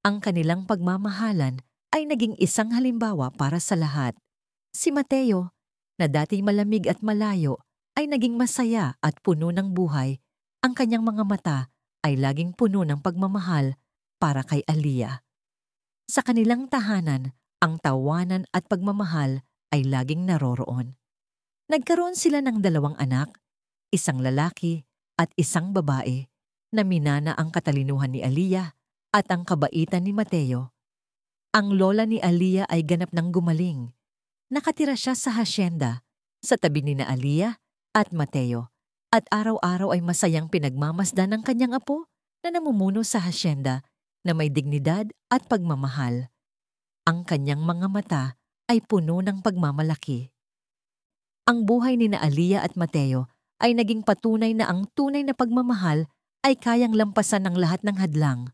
Ang kanilang pagmamahalan ay naging isang halimbawa para sa lahat. Si Mateo, na dati malamig at malayo, ay naging masaya at puno ng buhay. Ang kanyang mga mata ay laging puno ng pagmamahal para kay Aliyah. Sa kanilang tahanan, ang tawanan at pagmamahal ay laging naroroon. Nagkaroon sila ng 2 anak, isang lalaki at isang babae, na minana ang katalinuhan ni Aliyah at ang kabaitan ni Mateo. Ang lola ni Aliyah ay ganap ng gumaling. Nakatira siya sa hasyenda, sa tabi ni na Aliyah at Mateo, at araw-araw ay masayang pinagmamasdan ng kanyang apo na namumuno sa hasyenda na may dignidad at pagmamahal. Ang kanyang mga mata ay puno ng pagmamalaki. Ang buhay ni na Aliyah at Mateo ay naging patunay na ang tunay na pagmamahal ay kayang lampasan ng lahat ng hadlang,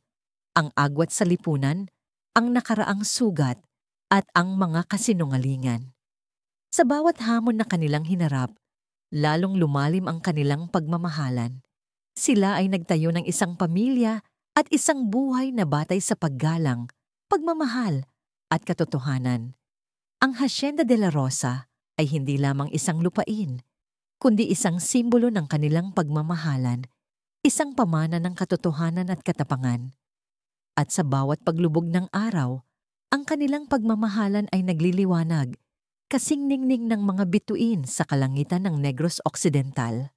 ang agwat sa lipunan, ang nakaraang sugat, at ang mga kasinungalingan. Sa bawat hamon na kanilang hinarap, lalong lumalim ang kanilang pagmamahalan. Sila ay nagtayo ng isang pamilya at isang buhay na batay sa paggalang, pagmamahal, at katotohanan. Ang Hacienda de la Rosa ay hindi lamang isang lupain, kundi isang simbolo ng kanilang pagmamahalan, isang pamana ng katotohanan at katapangan. At sa bawat paglubog ng araw, ang kanilang pagmamahalan ay nagliliwanag, kasing ningning ng mga bituin sa kalangitan ng Negros Occidental.